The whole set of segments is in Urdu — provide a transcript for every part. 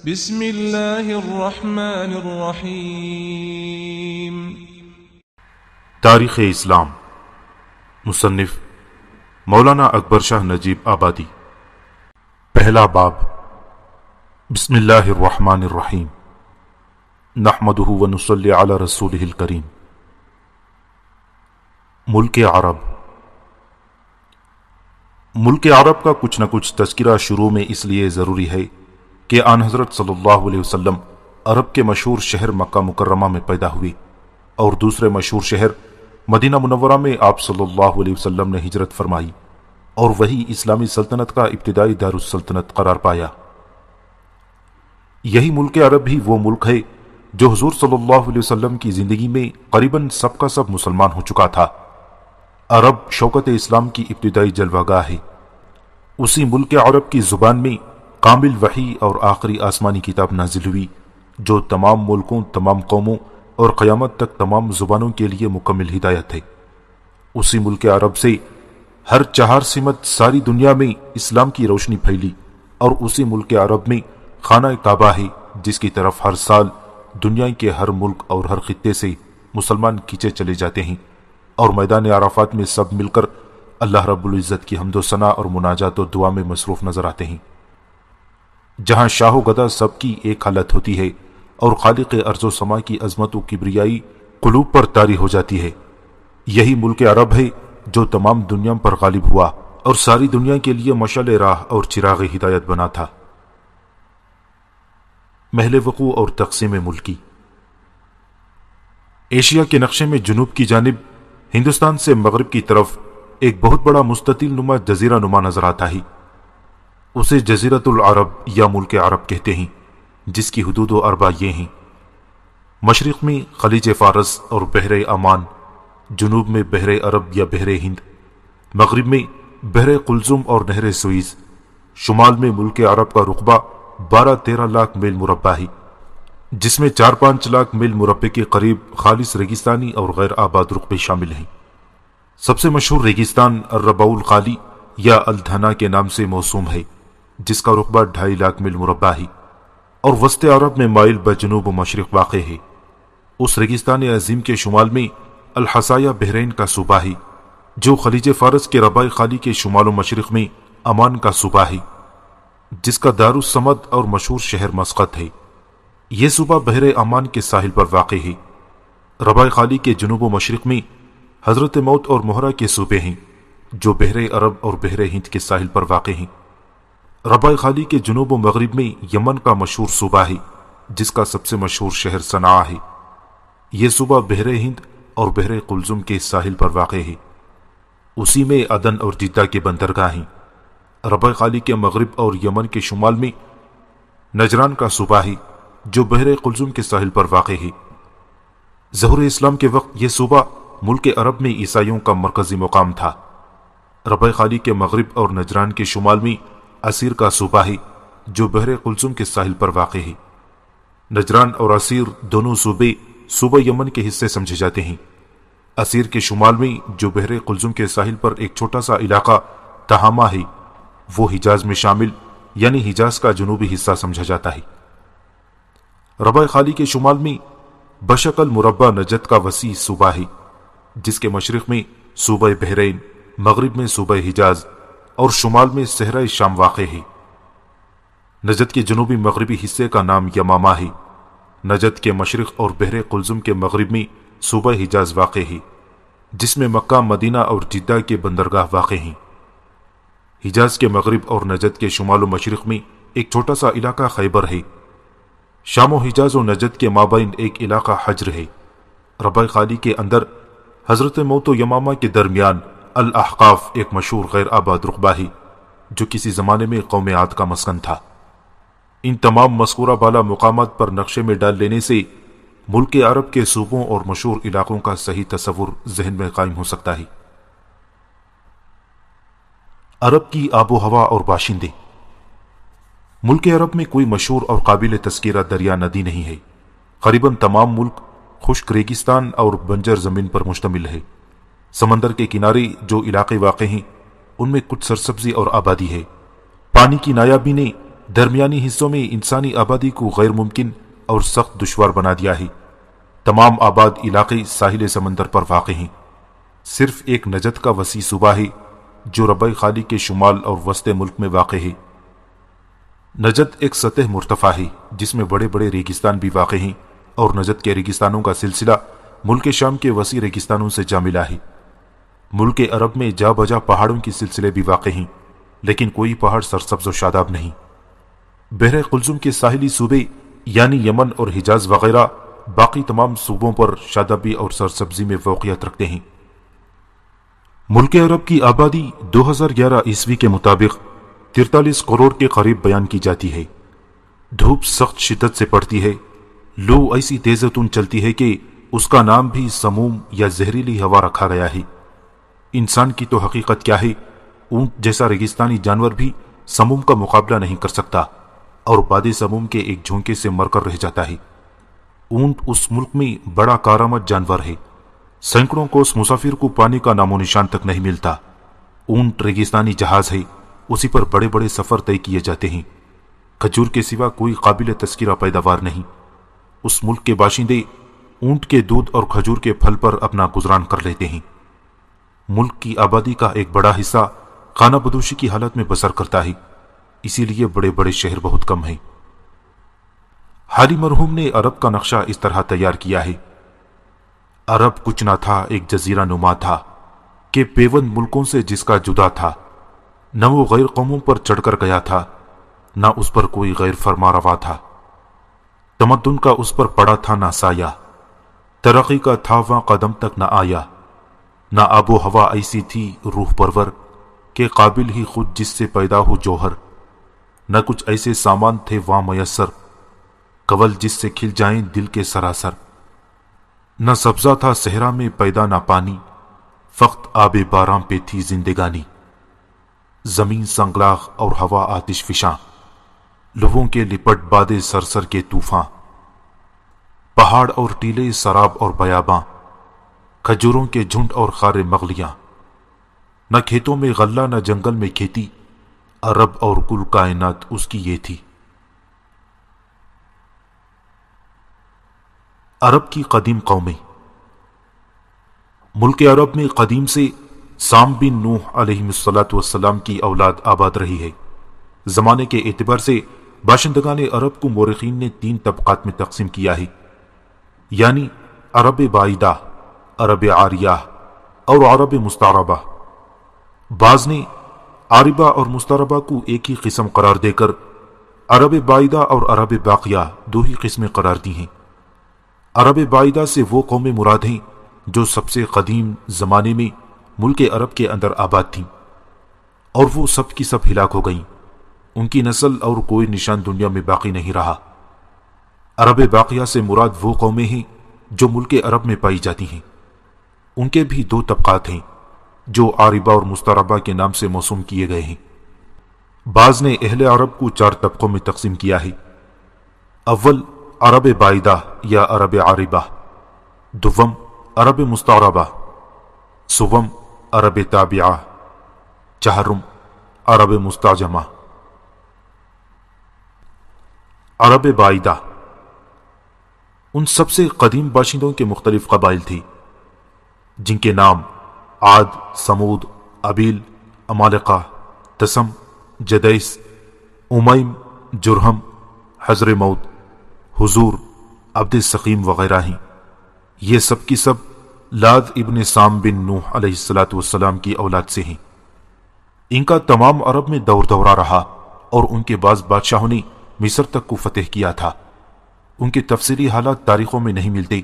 بسم اللہ الرحمن الرحیم۔ تاریخ اسلام، مصنف مولانا اکبر شاہ نجیب آبادی۔ پہلا باب۔ بسم اللہ الرحمن الرحیم، نحمدہ ونصلی علی رسولہ الکریم۔ ملک عرب۔ ملک عرب کا کچھ نہ کچھ تذکرہ شروع میں اس لیے ضروری ہے کہ آن حضرت صلی اللہ علیہ وسلم عرب کے مشہور شہر مکہ مکرمہ میں پیدا ہوئے اور دوسرے مشہور شہر مدینہ منورہ میں آپ صلی اللہ علیہ وسلم نے ہجرت فرمائی اور وہی اسلامی سلطنت کا ابتدائی دارالسلطنت قرار پایا۔ یہی ملک عرب ہی وہ ملک ہے جو حضور صلی اللہ علیہ وسلم کی زندگی میں قریباً سب کا سب مسلمان ہو چکا تھا۔ عرب شوکت اسلام کی ابتدائی جلوہ گاہ ہے۔ اسی ملک عرب کی زبان میں کامل وحی اور آخری آسمانی کتاب نازل ہوئی جو تمام ملکوں، تمام قوموں اور قیامت تک تمام زبانوں کے لیے مکمل ہدایت ہے۔ اسی ملک عرب سے ہر 4 سمت ساری دنیا میں اسلام کی روشنی پھیلی اور اسی ملک عرب میں خانہ کعبہ ہے جس کی طرف ہر سال دنیا کے ہر ملک اور ہر خطے سے مسلمان کھینچے چلے جاتے ہیں اور میدان عرفات میں سب مل کر اللہ رب العزت کی حمد و ثنا اور مناجات و دعا میں مصروف نظر آتے ہیں، جہاں شاہ و گدا سب کی ایک حالت ہوتی ہے اور خالق ارض و سما کی عظمت و کبریائی قلوب پر طاری ہو جاتی ہے۔ یہی ملک عرب ہے جو تمام دنیا پر غالب ہوا اور ساری دنیا کے لیے مشعل راہ اور چراغ ہدایت بنا تھا۔ محل وقوع اور تقسیم ملکی۔ ایشیا کے نقشے میں جنوب کی جانب ہندوستان سے مغرب کی طرف ایک بہت بڑا مستطیل نما جزیرہ نما نظر آتا ہے۔ اسے جزیرۃ العرب یا ملک عرب کہتے ہیں، جس کی حدود و اربع یہ ہیں: مشرق میں خلیج فارس اور بحر عمان، جنوب میں بحر عرب یا بحر ہند، مغرب میں بحر قلزم اور نہر سوئز، شمال میں ملک عرب کا رقبہ 12-13 لاکھ میل مربع ہے، جس میں 4-5 لاکھ میل مربع کے قریب خالص ریگستانی اور غیر آباد رقبے شامل ہیں۔ سب سے مشہور ریگستان الربع الخالی یا الدھنا کے نام سے موسوم ہے، جس کا رقبہ 2.5 لاکھ میل مربع ہے اور وسط عرب میں مائل بجنوب و مشرق واقع ہے۔ اس ریگستان عظیم کے شمال میں الحصایہ بحرین کا صوبہ ہے، جو خلیج فارس کے ربع خالی کے شمال و مشرق میں عمان کا صوبہ ہے، جس کا دارالصمد اور مشہور شہر مسقط ہے۔ یہ صوبہ بحر عمان کے ساحل پر واقع ہے۔ ربع خالی کے جنوب و مشرق میں حضرت موت اور مہرہ کے صوبے ہیں، جو بحر عرب اور بحر ہند کے ساحل پر واقع ہیں۔ ربع خالی کے جنوب و مغرب میں یمن کا مشہور صوبہ ہے، جس کا سب سے مشہور شہر صنعا ہے۔ یہ صوبہ بحر ہند اور بحر قلزم کے ساحل پر واقع ہے۔ اسی میں عدن اور جدہ کے بندرگاہ ہیں۔ ربع خالی کے مغرب اور یمن کے شمال میں نجران کا صوبہ ہے، جو بحر قلزم کے ساحل پر واقع ہے۔ ظہور اسلام کے وقت یہ صوبہ ملک عرب میں عیسائیوں کا مرکزی مقام تھا۔ ربع خالی کے مغرب اور نجران کے شمال میں عسیر کا صوبہ ہے، جو بحر قلزم کے ساحل پر واقع ہے۔ نجران اور عسیر دونوں صوبے صوبہ یمن کے حصے سمجھے جاتے ہیں۔ عسیر کے شمال میں جو بحر قلزم کے ساحل پر ایک چھوٹا سا علاقہ تہامہ ہے، وہ حجاز میں شامل یعنی حجاز کا جنوبی حصہ سمجھا جاتا ہے۔ ربع خالی کے شمال میں بشکل مربع نجد کا وسیع صوبہ ہے، جس کے مشرق میں صوبہ بحرین، مغرب میں صوبہ حجاز اور شمال میں صحرائے شام واقع ہے۔ نجد کے جنوبی مغربی حصے کا نام یمامہ ہے۔ نجد کے مشرق اور بحر قلزم کے مغرب میں صوبہ حجاز واقع ہے، جس میں مکہ، مدینہ اور جدہ کے بندرگاہ واقع ہیں۔ حجاز کے مغرب اور نجد کے شمال و مشرق میں ایک چھوٹا سا علاقہ خیبر ہے۔ شام و حجاز و نجد کے مابین ایک علاقہ حجر ہے۔ ربع خالی کے اندر حضرت موت و یمامہ کے درمیان الاحقاف ایک مشہور غیر آباد رقبہ ہے، جو کسی زمانے میں قوم عاد کا مسکن تھا۔ ان تمام مذکورہ بالا مقامات پر نقشے میں ڈال لینے سے ملک عرب کے صوبوں اور مشہور علاقوں کا صحیح تصور ذہن میں قائم ہو سکتا ہے۔ عرب کی آب و ہوا اور باشندے۔ ملک عرب میں کوئی مشہور اور قابل تذکرہ دریا ندی نہیں ہے۔ قریباً تمام ملک خشک ریگستان اور بنجر زمین پر مشتمل ہے۔ سمندر کے کنارے جو علاقے واقع ہیں ان میں کچھ سرسبزی اور آبادی ہے۔ پانی کی نایابی نے درمیانی حصوں میں انسانی آبادی کو غیر ممکن اور سخت دشوار بنا دیا ہے۔ تمام آباد علاقے ساحل سمندر پر واقع ہیں۔ صرف ایک نجد کا وسیع صوبہ ہے جو ربع خالی کے شمال اور وسط ملک میں واقع ہے۔ نجد ایک سطح مرتفع ہے جس میں بڑے بڑے ریگستان بھی واقع ہیں، اور نجد کے ریگستانوں کا سلسلہ ملک شام کے وسیع ریگستانوں سے جا ملا ہے۔ ملک عرب میں جا بجا پہاڑوں کے سلسلے بھی واقع ہیں، لیکن کوئی پہاڑ سرسبز و شاداب نہیں۔ بحر قلزم کے ساحلی صوبے یعنی یمن اور حجاز وغیرہ باقی تمام صوبوں پر شادابی اور سرسبزی میں فوقیت رکھتے ہیں۔ ملک عرب کی آبادی 2011 عیسوی کے مطابق 43 کروڑ کے قریب بیان کی جاتی ہے۔ دھوپ سخت شدت سے پڑتی ہے، لو ایسی تیز تون چلتی ہے کہ اس کا نام بھی سموم یا زہریلی ہوا رکھا گیا ہے۔ انسان کی تو حقیقت کیا ہے، اونٹ جیسا ریگستانی جانور بھی سموم کا مقابلہ نہیں کر سکتا اور باد سموم کے ایک جھونکے سے مر کر رہ جاتا ہے۔ اونٹ اس ملک میں بڑا کارآمد جانور ہے۔ سینکڑوں کوس مسافر کو پانی کا نام و نشان تک نہیں ملتا۔ اونٹ ریگستانی جہاز ہے، اسی پر بڑے بڑے سفر طے کیے جاتے ہیں۔ کھجور کے سوا کوئی قابل تذکرہ پیداوار نہیں۔ اس ملک کے باشندے اونٹ کے دودھ اور کھجور کے پھل پر اپنا گزران کر لیتے ہیں۔ ملک کی آبادی کا ایک بڑا حصہ خانہ بدوشی کی حالت میں بسر کرتا ہے، اسی لیے بڑے بڑے شہر بہت کم ہیں۔ حالی مرحوم نے عرب کا نقشہ اس طرح تیار کیا ہے: عرب کچھ نہ تھا، ایک جزیرہ نما تھا کہ پیوند ملکوں سے جس کا جدا تھا، نہ وہ غیر قوموں پر چڑھ کر گیا تھا، نہ اس پر کوئی غیر فرما روا تھا۔ تمدن کا اس پر پڑا تھا نہ سایہ، ترقی کا تھا وہاں قدم تک نہ آیا، نہ آب و ہوا ایسی تھی روح پرور کہ قابل ہی خود جس سے پیدا ہو جوہر، نہ کچھ ایسے سامان تھے وہاں میسر کول جس سے کھل جائیں دل کے سراسر، نہ سبزہ تھا صحرا میں پیدا نہ پانی، فقط آب باراں پہ تھی زندگانی۔ زمین سنگلاخ اور ہوا آتش فشاں، لوہوں کے لپٹ بادے سرسر کے طوفاں، پہاڑ اور ٹیلے سراب اور بیاباں، کھجوروں کے جھنڈ اور خار مغلیاں، نہ کھیتوں میں غلہ نہ جنگل میں کھیتی، عرب اور کل کائنات اس کی یہ تھی۔ عرب کی قدیم قومیں۔ ملک عرب میں قدیم سے سام بن نوح علیہ السلام کی اولاد آباد رہی ہے۔ زمانے کے اعتبار سے باشندگان عرب کو مورخین نے 3 طبقات میں تقسیم کیا ہے، یعنی عرب بعیدہ، عرب عاریہ اور عرب مستعربہ۔ بعض نے عاربہ اور مستعربہ کو ایک ہی قسم قرار دے کر عرب بعیدہ اور عرب باقیہ 2 ہی قسمیں قرار دی ہیں۔ عرب بعیدہ سے وہ قومیں مراد ہیں جو سب سے قدیم زمانے میں ملک عرب کے اندر آباد تھیں، اور وہ سب کی سب ہلاک ہو گئیں۔ ان کی نسل اور کوئی نشان دنیا میں باقی نہیں رہا۔ عرب باقیہ سے مراد وہ قومیں ہیں جو ملک عرب میں پائی جاتی ہیں۔ ان کے بھی 2 طبقات ہیں جو عاربہ اور مستعربہ کے نام سے موسوم کیے گئے ہیں۔ بعض نے اہل عرب کو 4 طبقوں میں تقسیم کیا ہے: اول عرب بعیدہ یا عرب عاربہ، دوم عرب مستعربہ، سوم عرب تابعہ، چہارم عرب مستعجمہ۔ عرب بعیدہ ان سب سے قدیم باشندوں کے مختلف قبائل تھے جن کے نام عاد، سمود، ابیل، امالقہ، تسم، جدیس، امیم، جرہم، حضر موت، حضور، عبد السقیم وغیرہ ہیں۔ یہ سب کی سب لاد ابن سام بن نوح علیہ السلام کی اولاد سے ہیں۔ ان کا تمام عرب میں دور دورہ رہا اور ان کے بعض بادشاہوں نے مصر تک کو فتح کیا تھا۔ ان کے تفصیلی حالات تاریخوں میں نہیں ملتے،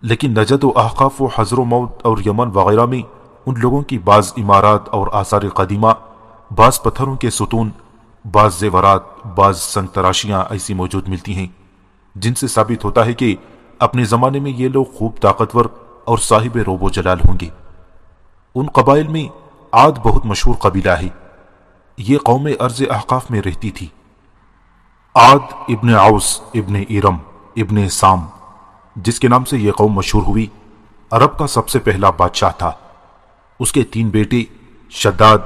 لیکن نجد و احقاف و حضر موت اور یمن وغیرہ میں ان لوگوں کی بعض عمارات اور آثار قدیمہ، بعض پتھروں کے ستون، بعض زیورات، بعض سنگ تراشیاں ایسی موجود ملتی ہیں جن سے ثابت ہوتا ہے کہ اپنے زمانے میں یہ لوگ خوب طاقتور اور صاحب روب و جلال ہوں گے۔ ان قبائل میں عاد بہت مشہور قبیلہ ہے۔ یہ قوم ارض احقاف میں رہتی تھی۔ عاد ابن عوس ابن ارم ابن سام، جس کے نام سے یہ قوم مشہور ہوئی، عرب کا سب سے پہلا بادشاہ تھا۔ اس کے 3 بیٹے شداد،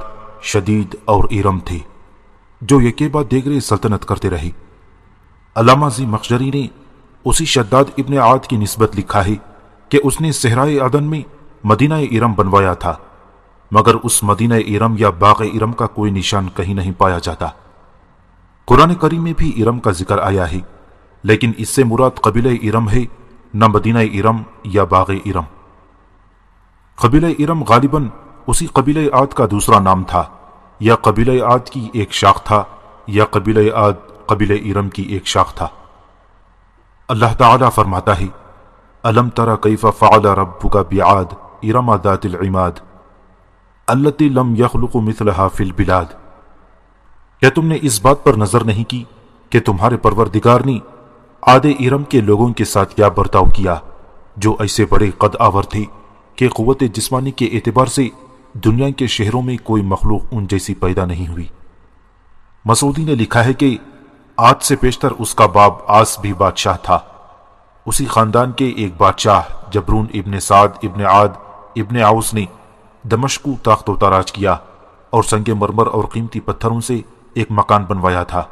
شدید اور ارم تھے۔ جو یکے بعد دیگرے سلطنت کرتے رہے۔ علامہ زمخشری نے اسی شداد ابن عاد کی نسبت لکھا ہے کہ اس نے صحرائے عدن میں مدینہ ارم بنوایا تھا، مگر اس مدینہ ارم یا باغ ارم کا کوئی نشان کہیں نہیں پایا جاتا۔ قرآن کریم میں بھی ارم کا ذکر آیا ہے، لیکن اس سے مراد قبیلہ ارم ہے، نہ مدینہ ارم یا باغ ارم۔ قبیلہ ارم غالباً اسی قبیلہ عاد کا دوسرا نام تھا، یا قبیلہ عاد کی ایک شاخ تھا، یا قبیلہ عاد قبیلہ ارم کی ایک شاخ تھا۔ اللہ تعالیٰ فرماتا ہے، أَلَمْ تَرَ كَيْفَ فَعَلَ رَبُّكَ بِعَادٍ إِرَمَ ذَاتِ الْعِمَادِ الَّتِي لَمْ يَخْلُقْ مِثْلَهَا فِي الْبِلَادِ۔ کیا تم نے اس بات پر نظر نہیں کی کہ تمہارے پروردگار نے عاد ارم کے لوگوں کے ساتھ کیا برتاؤ کیا، جو ایسے بڑے قد آور تھے کہ قوت جسمانی کے اعتبار سے دنیا کے شہروں میں کوئی مخلوق ان جیسی پیدا نہیں ہوئی۔ مسعودی نے لکھا ہے کہ عاد سے پیشتر اس کا باپ آس بھی بادشاہ تھا۔ اسی خاندان کے ایک بادشاہ جبرون ابن سعد ابن عاد ابن عوس نے دمشق کو تاخت و تاراج کیا اور سنگ مرمر اور قیمتی پتھروں سے ایک مکان بنوایا تھا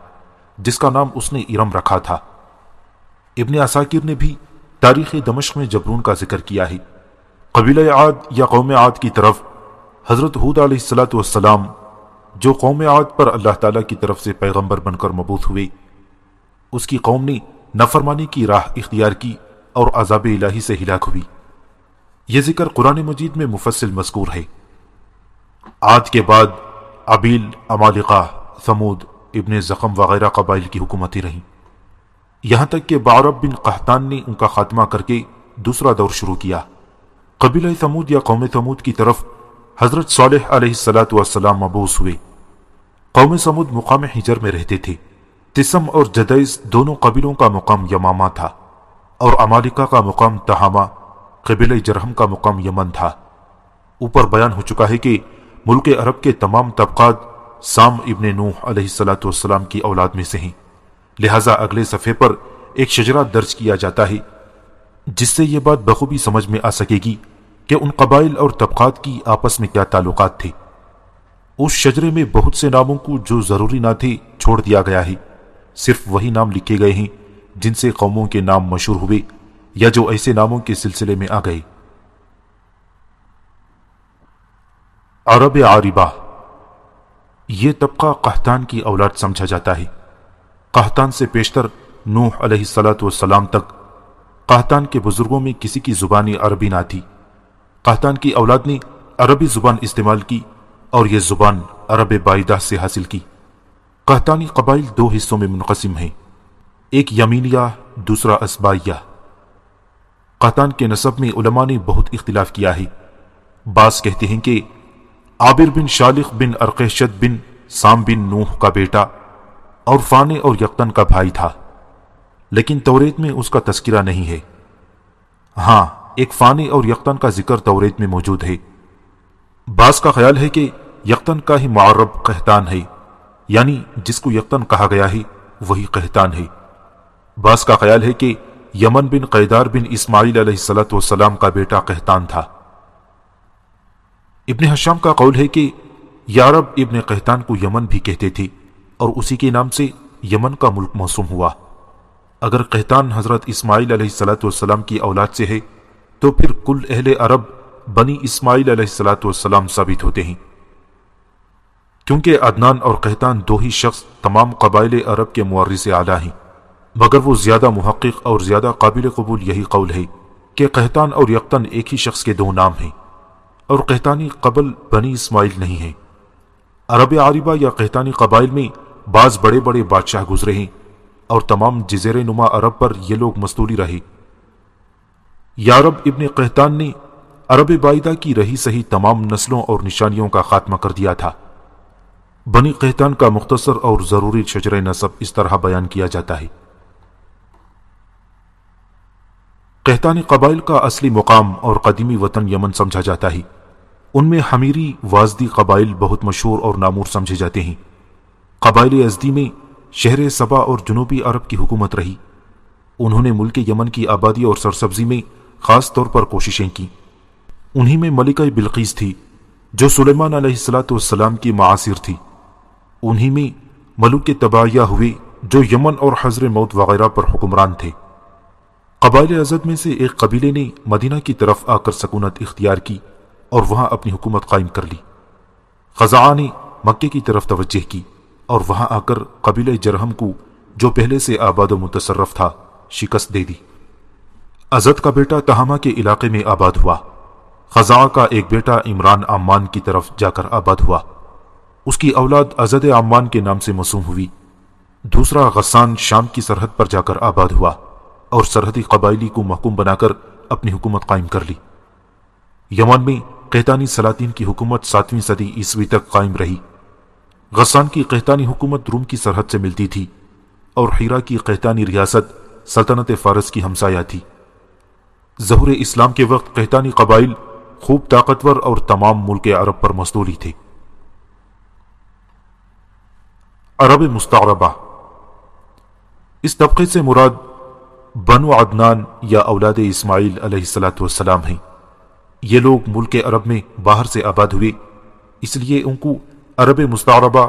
جس کا نام اس نے ارم رکھا تھا۔ ابن عساکر نے بھی تاریخ دمشق میں جبرون کا ذکر کیا ہے۔ قبیلہ عاد یا قوم عاد کی طرف حضرت ہود علیہ السلام جو قوم عاد پر اللہ تعالیٰ کی طرف سے پیغمبر بن کر مبعوث ہوئے، اس کی قوم نے نافرمانی کی راہ اختیار کی اور عذاب الہی سے ہلاک ہوئی۔ یہ ذکر قرآن مجید میں مفصل مذکور ہے۔ عاد کے بعد عبیل، عمالقہ، ثمود، ابن زخم وغیرہ قبائل کی حکومتیں رہیں، یہاں تک کہ بعرب بن قحطان نے ان کا خاتمہ کر کے دوسرا دور شروع کیا۔ قبیلہ ثمود یا قوم ثمود کی طرف حضرت صالح علیہ السلام مبعوث ہوئے۔ قوم ثمود مقام حجر میں رہتے تھے۔ تسم اور جدیس دونوں قبیلوں کا مقام یمامہ تھا، اور عمالقہ کا مقام تہامہ، قبیلہ جرہم کا مقام یمن تھا۔ اوپر بیان ہو چکا ہے کہ ملک عرب کے تمام طبقات سام ابن نوح علیہ السلام کی اولاد میں سے ہیں، لہٰذا اگلے صفحے پر ایک شجرہ درج کیا جاتا ہے جس سے یہ بات بخوبی سمجھ میں آ سکے گی کہ ان قبائل اور طبقات کی آپس میں کیا تعلقات تھے۔ اس شجرے میں بہت سے ناموں کو جو ضروری نہ تھے چھوڑ دیا گیا ہے، صرف وہی نام لکھے گئے ہیں جن سے قوموں کے نام مشہور ہوئے یا جو ایسے ناموں کے سلسلے میں آ گئے۔ عرب عاربہ، یہ طبقہ قحطان کی اولاد سمجھا جاتا ہے۔ قحطان سے پیشتر نوح علیہ السلام تک قحطان کے بزرگوں میں کسی کی زبان عربی نہ تھی۔ قحطان کی اولاد نے عربی زبان استعمال کی اور یہ زبان عرب بائدہ سے حاصل کی۔ قحطانی قبائل دو حصوں میں منقسم ہیں، ایک یمینیہ، دوسرا اسبائیہ۔ قحطان کے نسب میں علماء نے بہت اختلاف کیا ہے۔ بعض کہتے ہیں کہ عابر بن شالخ بن ارقشد بن سام بن نوح کا بیٹا اور فانے اور یقتن کا بھائی تھا، لیکن توریت میں اس کا تذکرہ نہیں ہے۔ ہاں، ایک فانے اور یقتن کا ذکر توریت میں موجود ہے۔ بعض کا خیال ہے کہ یقتن کا ہی معرب قحطان ہے، یعنی جس کو یقتن کہا گیا ہے وہی قحطان ہے۔ بعض کا خیال ہے کہ یمن بن قیدار بن اسماعیل علیہ السلام کا بیٹا قحطان تھا۔ ابن حشام کا قول ہے کہ یارب ابن قحطان کو یمن بھی کہتے تھے اور اسی کے نام سے یمن کا ملک موسوم ہوا۔ اگر قحطان حضرت اسماعیل علیہ السلام کی اولاد سے ہے تو پھر کل اہل عرب بنی اسماعیل علیہ السلام ثابت ہوتے ہیں، کیونکہ عدنان اور قحطان دو ہی شخص تمام قبائل عرب کے مورث اعلیٰ ہیں، مگر وہ زیادہ محقق اور زیادہ قابل قبول یہی قول ہے کہ قحطان اور یقتن ایک ہی شخص کے دو نام ہیں اور قحطانی قبل بنی اسماعیل نہیں ہے۔ عرب عاربہ یا قحطانی قبائل میں بعض بڑے بڑے بادشاہ گزرے ہیں اور تمام جزیرے نما عرب پر یہ لوگ مستولی رہے۔ یارب ابن قحطان نے عرب بائدہ کی رہی سہی تمام نسلوں اور نشانیوں کا خاتمہ کر دیا تھا۔ بنی قحطان کا مختصر اور ضروری شجرہ نسب اس طرح بیان کیا جاتا ہے۔ قحطانی قبائل کا اصلی مقام اور قدیمی وطن یمن سمجھا جاتا ہے۔ ان میں حمیری وازدی قبائل بہت مشہور اور نامور سمجھے جاتے ہیں۔ قبائل ازدی میں شہر سبا اور جنوبی عرب کی حکومت رہی۔ انہوں نے ملک یمن کی آبادی اور سرسبزی میں خاص طور پر کوششیں کی۔ انہی میں ملکہ بلقیس تھی جو سلیمان علیہ السلام کی معاصر تھی۔ انہی میں ملوک تبعیہ ہوئے جو یمن اور حضر موت وغیرہ پر حکمران تھے۔ قبائل ازد میں سے ایک قبیلے نے مدینہ کی طرف آ کر سکونت اختیار کی اور وہاں اپنی حکومت قائم کر لی۔ خزاعہ نے مکے کی طرف توجہ کی اور وہاں آ کر قبیلہ جرہم کو جو پہلے سے آباد و متصرف تھا شکست دے دی۔ ازد کا بیٹا تہامہ کے علاقے میں آباد ہوا۔ خزاعہ کا ایک بیٹا عمران عمان کی طرف جا کر آباد ہوا، اس کی اولاد ازد عمان کے نام سے موسوم ہوئی۔ دوسرا غسان شام کی سرحد پر جا کر آباد ہوا اور سرحدی قبائلی کو محکوم بنا کر اپنی حکومت قائم کر لی۔ یمن میں قحطانی سلاطین کی حکومت 7ویں صدی عیسوی تک قائم رہی۔ غسان کی قحطانی حکومت روم کی سرحد سے ملتی تھی اور حیرہ کی قحطانی ریاست سلطنت فارس کی ہمسایہ تھی۔ ظہور اسلام کے وقت قحطانی قبائل خوب طاقتور اور تمام ملک عرب پر مستولی تھے۔ عرب مستعربہ، اس طبقے سے مراد بنو عدنان یا اولاد اسماعیل علیہ السلام ہیں۔ یہ لوگ ملک عرب میں باہر سے آباد ہوئے، اس لیے ان کو عرب مستعربہ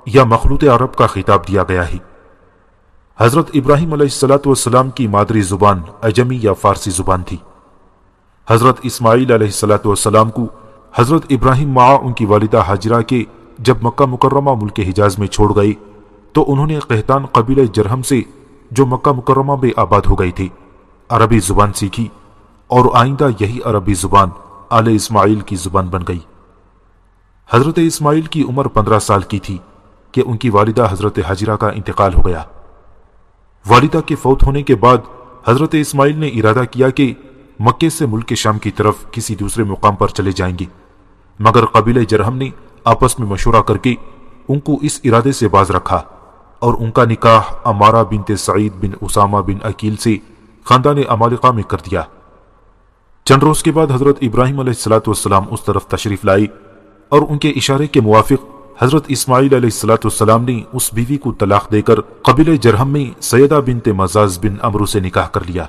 یا مخلوط عرب کا خطاب دیا گیا ہے۔ حضرت ابراہیم علیہ السلام کی مادری زبان عجمی یا فارسی زبان تھی۔ حضرت اسماعیل علیہ السلام کو حضرت ابراہیم مع ان کی والدہ ہاجرہ کے جب مکہ مکرمہ ملک حجاز میں چھوڑ گئے تو انہوں نے قحطان قبیلہ جرہم سے جو مکہ مکرمہ میں آباد ہو گئی تھی عربی زبان سیکھی، اور آئندہ یہی عربی زبان آل اسماعیل کی زبان بن گئی۔ حضرت اسماعیل کی عمر 15 سال کی تھی کہ ان کی والدہ حضرت ہاجرہ کا انتقال ہو گیا۔ والدہ کے فوت ہونے کے بعد حضرت اسماعیل نے ارادہ کیا کہ مکے سے ملک شام کی طرف کسی دوسرے مقام پر چلے جائیں گے، مگر قبیلہ جرہم نے آپس میں مشورہ کر کے ان کو اس ارادے سے باز رکھا اور ان کا نکاح عمارہ بنت سعید بن اسامہ بن عقیل سے خاندان عمالقہ میں کر دیا۔ چند روز کے بعد حضرت ابراہیم علیہ السلام اس طرف تشریف لائے اور ان کے اشارے کے موافق حضرت اسماعیل علیہ السلام نے اس بیوی کو طلاق دے کر قبیلہ جرہم میں سیدہ بنت مزاز بن عمرو سے نکاح کر لیا۔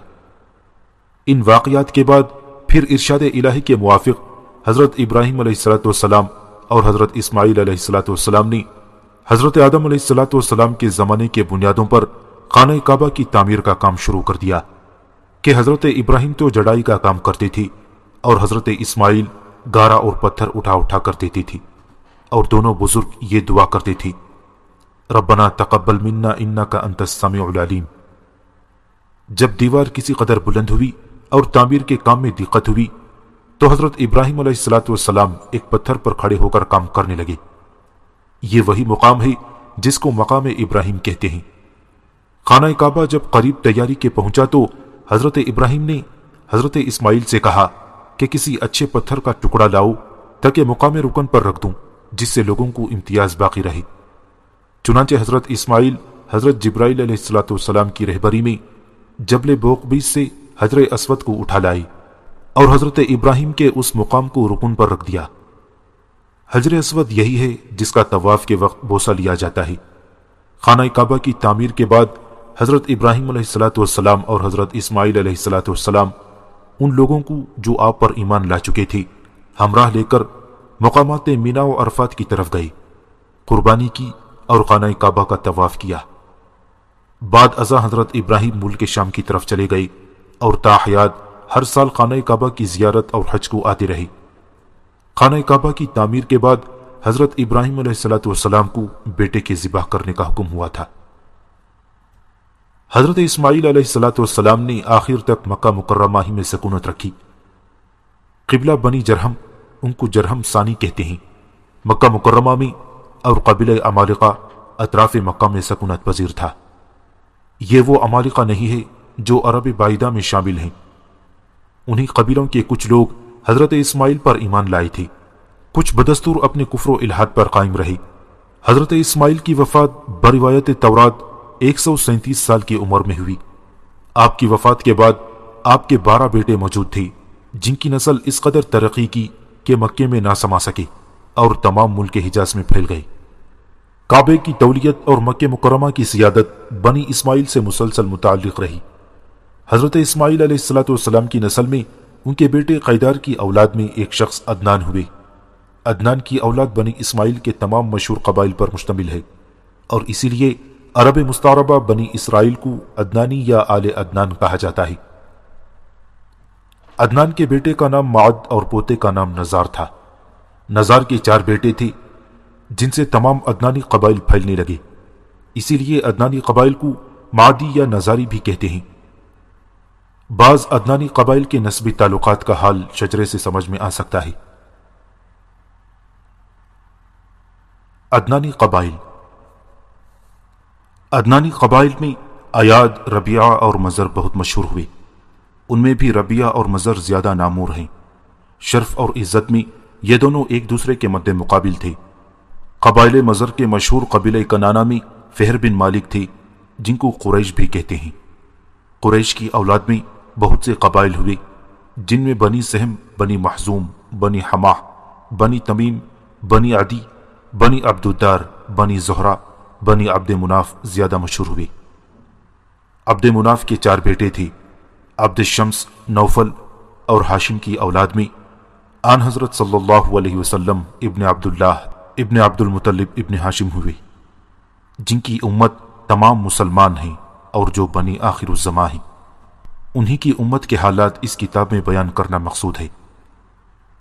ان واقعات کے بعد پھر ارشاد الہی کے موافق حضرت ابراہیم علیہ السلام اور حضرت اسماعیل علیہ السلام نے حضرت آدم علیہ السلام کے زمانے کے بنیادوں پر خانہ کعبہ کی تعمیر کا کام شروع کر دیا کہ حضرت ابراہیم تو جڑائی کا کام کرتے تھے اور حضرت اسماعیل گارا اور پتھر اٹھا اٹھا کر دیتی تھی، اور دونوں بزرگ یہ دعا کرتے تھے ربنا تقبل منا انک انت السمیع العلیم۔ جب دیوار کسی قدر بلند ہوئی اور تعمیر کے کام میں دقت ہوئی تو حضرت ابراہیم علیہ السلام ایک پتھر پر کھڑے ہو کر کام کرنے لگے۔ یہ وہی مقام ہے جس کو مقام ابراہیم کہتے ہیں۔ خانہ کعبہ جب قریب تیاری کے پہنچا تو حضرت ابراہیم نے حضرت اسماعیل سے کہا کہ کسی اچھے پتھر کا ٹکڑا لاؤ تاکہ مقام رکن پر رکھ دوں، جس سے لوگوں کو امتیاز باقی رہے۔ چنانچہ حضرت اسماعیل حضرت جبرائیل علیہ السلام کی رہبری میں جبل بوقبیس سے حجر اسود کو اٹھا لائے اور حضرت ابراہیم کے اس مقام کو رکن پر رکھ دیا۔ حجر اسود یہی ہے جس کا طواف کے وقت بوسہ لیا جاتا ہے۔ خانہ کعبہ کی تعمیر کے بعد حضرت ابراہیم علیہ السلام اور حضرت اسماعیل علیہ السلام ان لوگوں کو جو آپ پر ایمان لا چکے تھے ہمراہ لے کر مقامات مینا و عرفات کی طرف گئے، قربانی کی اور خانہ کعبہ کا طواف کیا۔ بعد ازاں حضرت ابراہیم ملک شام کی طرف چلے گئے اور تا حیات ہر سال خانہ کعبہ کی زیارت اور حج کو آتے رہے۔ خانہ کعبہ کی تعمیر کے بعد حضرت ابراہیم علیہ السلام کو بیٹے کے ذبح کرنے کا حکم ہوا تھا۔ حضرت اسماعیل علیہ السلام نے آخر تک مکہ مکرمہ ہی میں سکونت رکھی۔ قبلہ بنی جرہم، ان کو جرہم ثانی کہتے ہیں، مکہ مکرمہ میں اور قبیلہ عمالقہ اطراف مکہ میں سکونت پذیر تھا۔ یہ وہ عمالقہ نہیں ہے جو عرب بعیدہ میں شامل ہیں۔ انہی قبیلوں کے کچھ لوگ حضرت اسماعیل پر ایمان لائے تھے، کچھ بدستور اپنے کفر و الحاد پر قائم رہے۔ حضرت اسماعیل کی وفات بروایت تورات 137 سال کی عمر میں ہوئی۔ آپ کی وفات کے بعد آپ کے 12 بیٹے موجود تھے جن کی نسل اس قدر ترقی کی کہ مکے میں نہ سما سکے اور تمام ملک حجاز میں پھیل گئے۔ کعبے کی تولیت اور مکہ مکرمہ کی سیادت بنی اسماعیل سے مسلسل متعلق رہی۔ حضرت اسماعیل علیہ السلام کی نسل میں ان کے بیٹے قیدار کی اولاد میں ایک شخص عدنان ہوئے۔ عدنان کی اولاد بنی اسماعیل کے تمام مشہور قبائل پر مشتمل ہے اور اسی لیے عرب مستعربہ بنی اسرائیل کو عدنانی یا آل عدنان کہا جاتا ہے۔ عدنان کے بیٹے کا نام معد اور پوتے کا نام نزار تھا۔ نزار کے 4 بیٹے تھے جن سے تمام عدنانی قبائل پھیلنے لگے، اسی لیے عدنانی قبائل کو معدی یا نزاری بھی کہتے ہیں۔ بعض عدنانی قبائل کے نسبی تعلقات کا حال شجرے سے سمجھ میں آ سکتا ہے۔ عدنانی قبائل میں ایاد، ربیعہ اور مزر بہت مشہور ہوئے۔ ان میں بھی ربیعہ اور مزر زیادہ نامور ہیں۔ شرف اور عزت میں یہ دونوں ایک دوسرے کے مد مقابل تھے۔ قبائل مزر کے مشہور قبیلہ کنانہ میں فہر بن مالک تھے جن کو قریش بھی کہتے ہیں۔ قریش کی اولاد میں بہت سے قبائل ہوئے جن میں بنی سہم، بنی محزوم، بنی حماہ، بنی تمیم، بنی عدی، بنی عبدالدار، بنی زہرہ، بنی عبد مناف زیادہ مشہور ہوئے۔ عبد مناف کے 4 بیٹے تھے، عبد الشمس، نوفل اور ہاشم کی اولاد میں آن حضرت صلی اللہ علیہ وسلم ابن عبداللہ ابن عبد المطلب ابن ہاشم ہوئے، جن کی امت تمام مسلمان ہیں اور جو بنی آخر الزماں ہیں۔ انہی کی امت کے حالات اس کتاب میں بیان کرنا مقصود ہے۔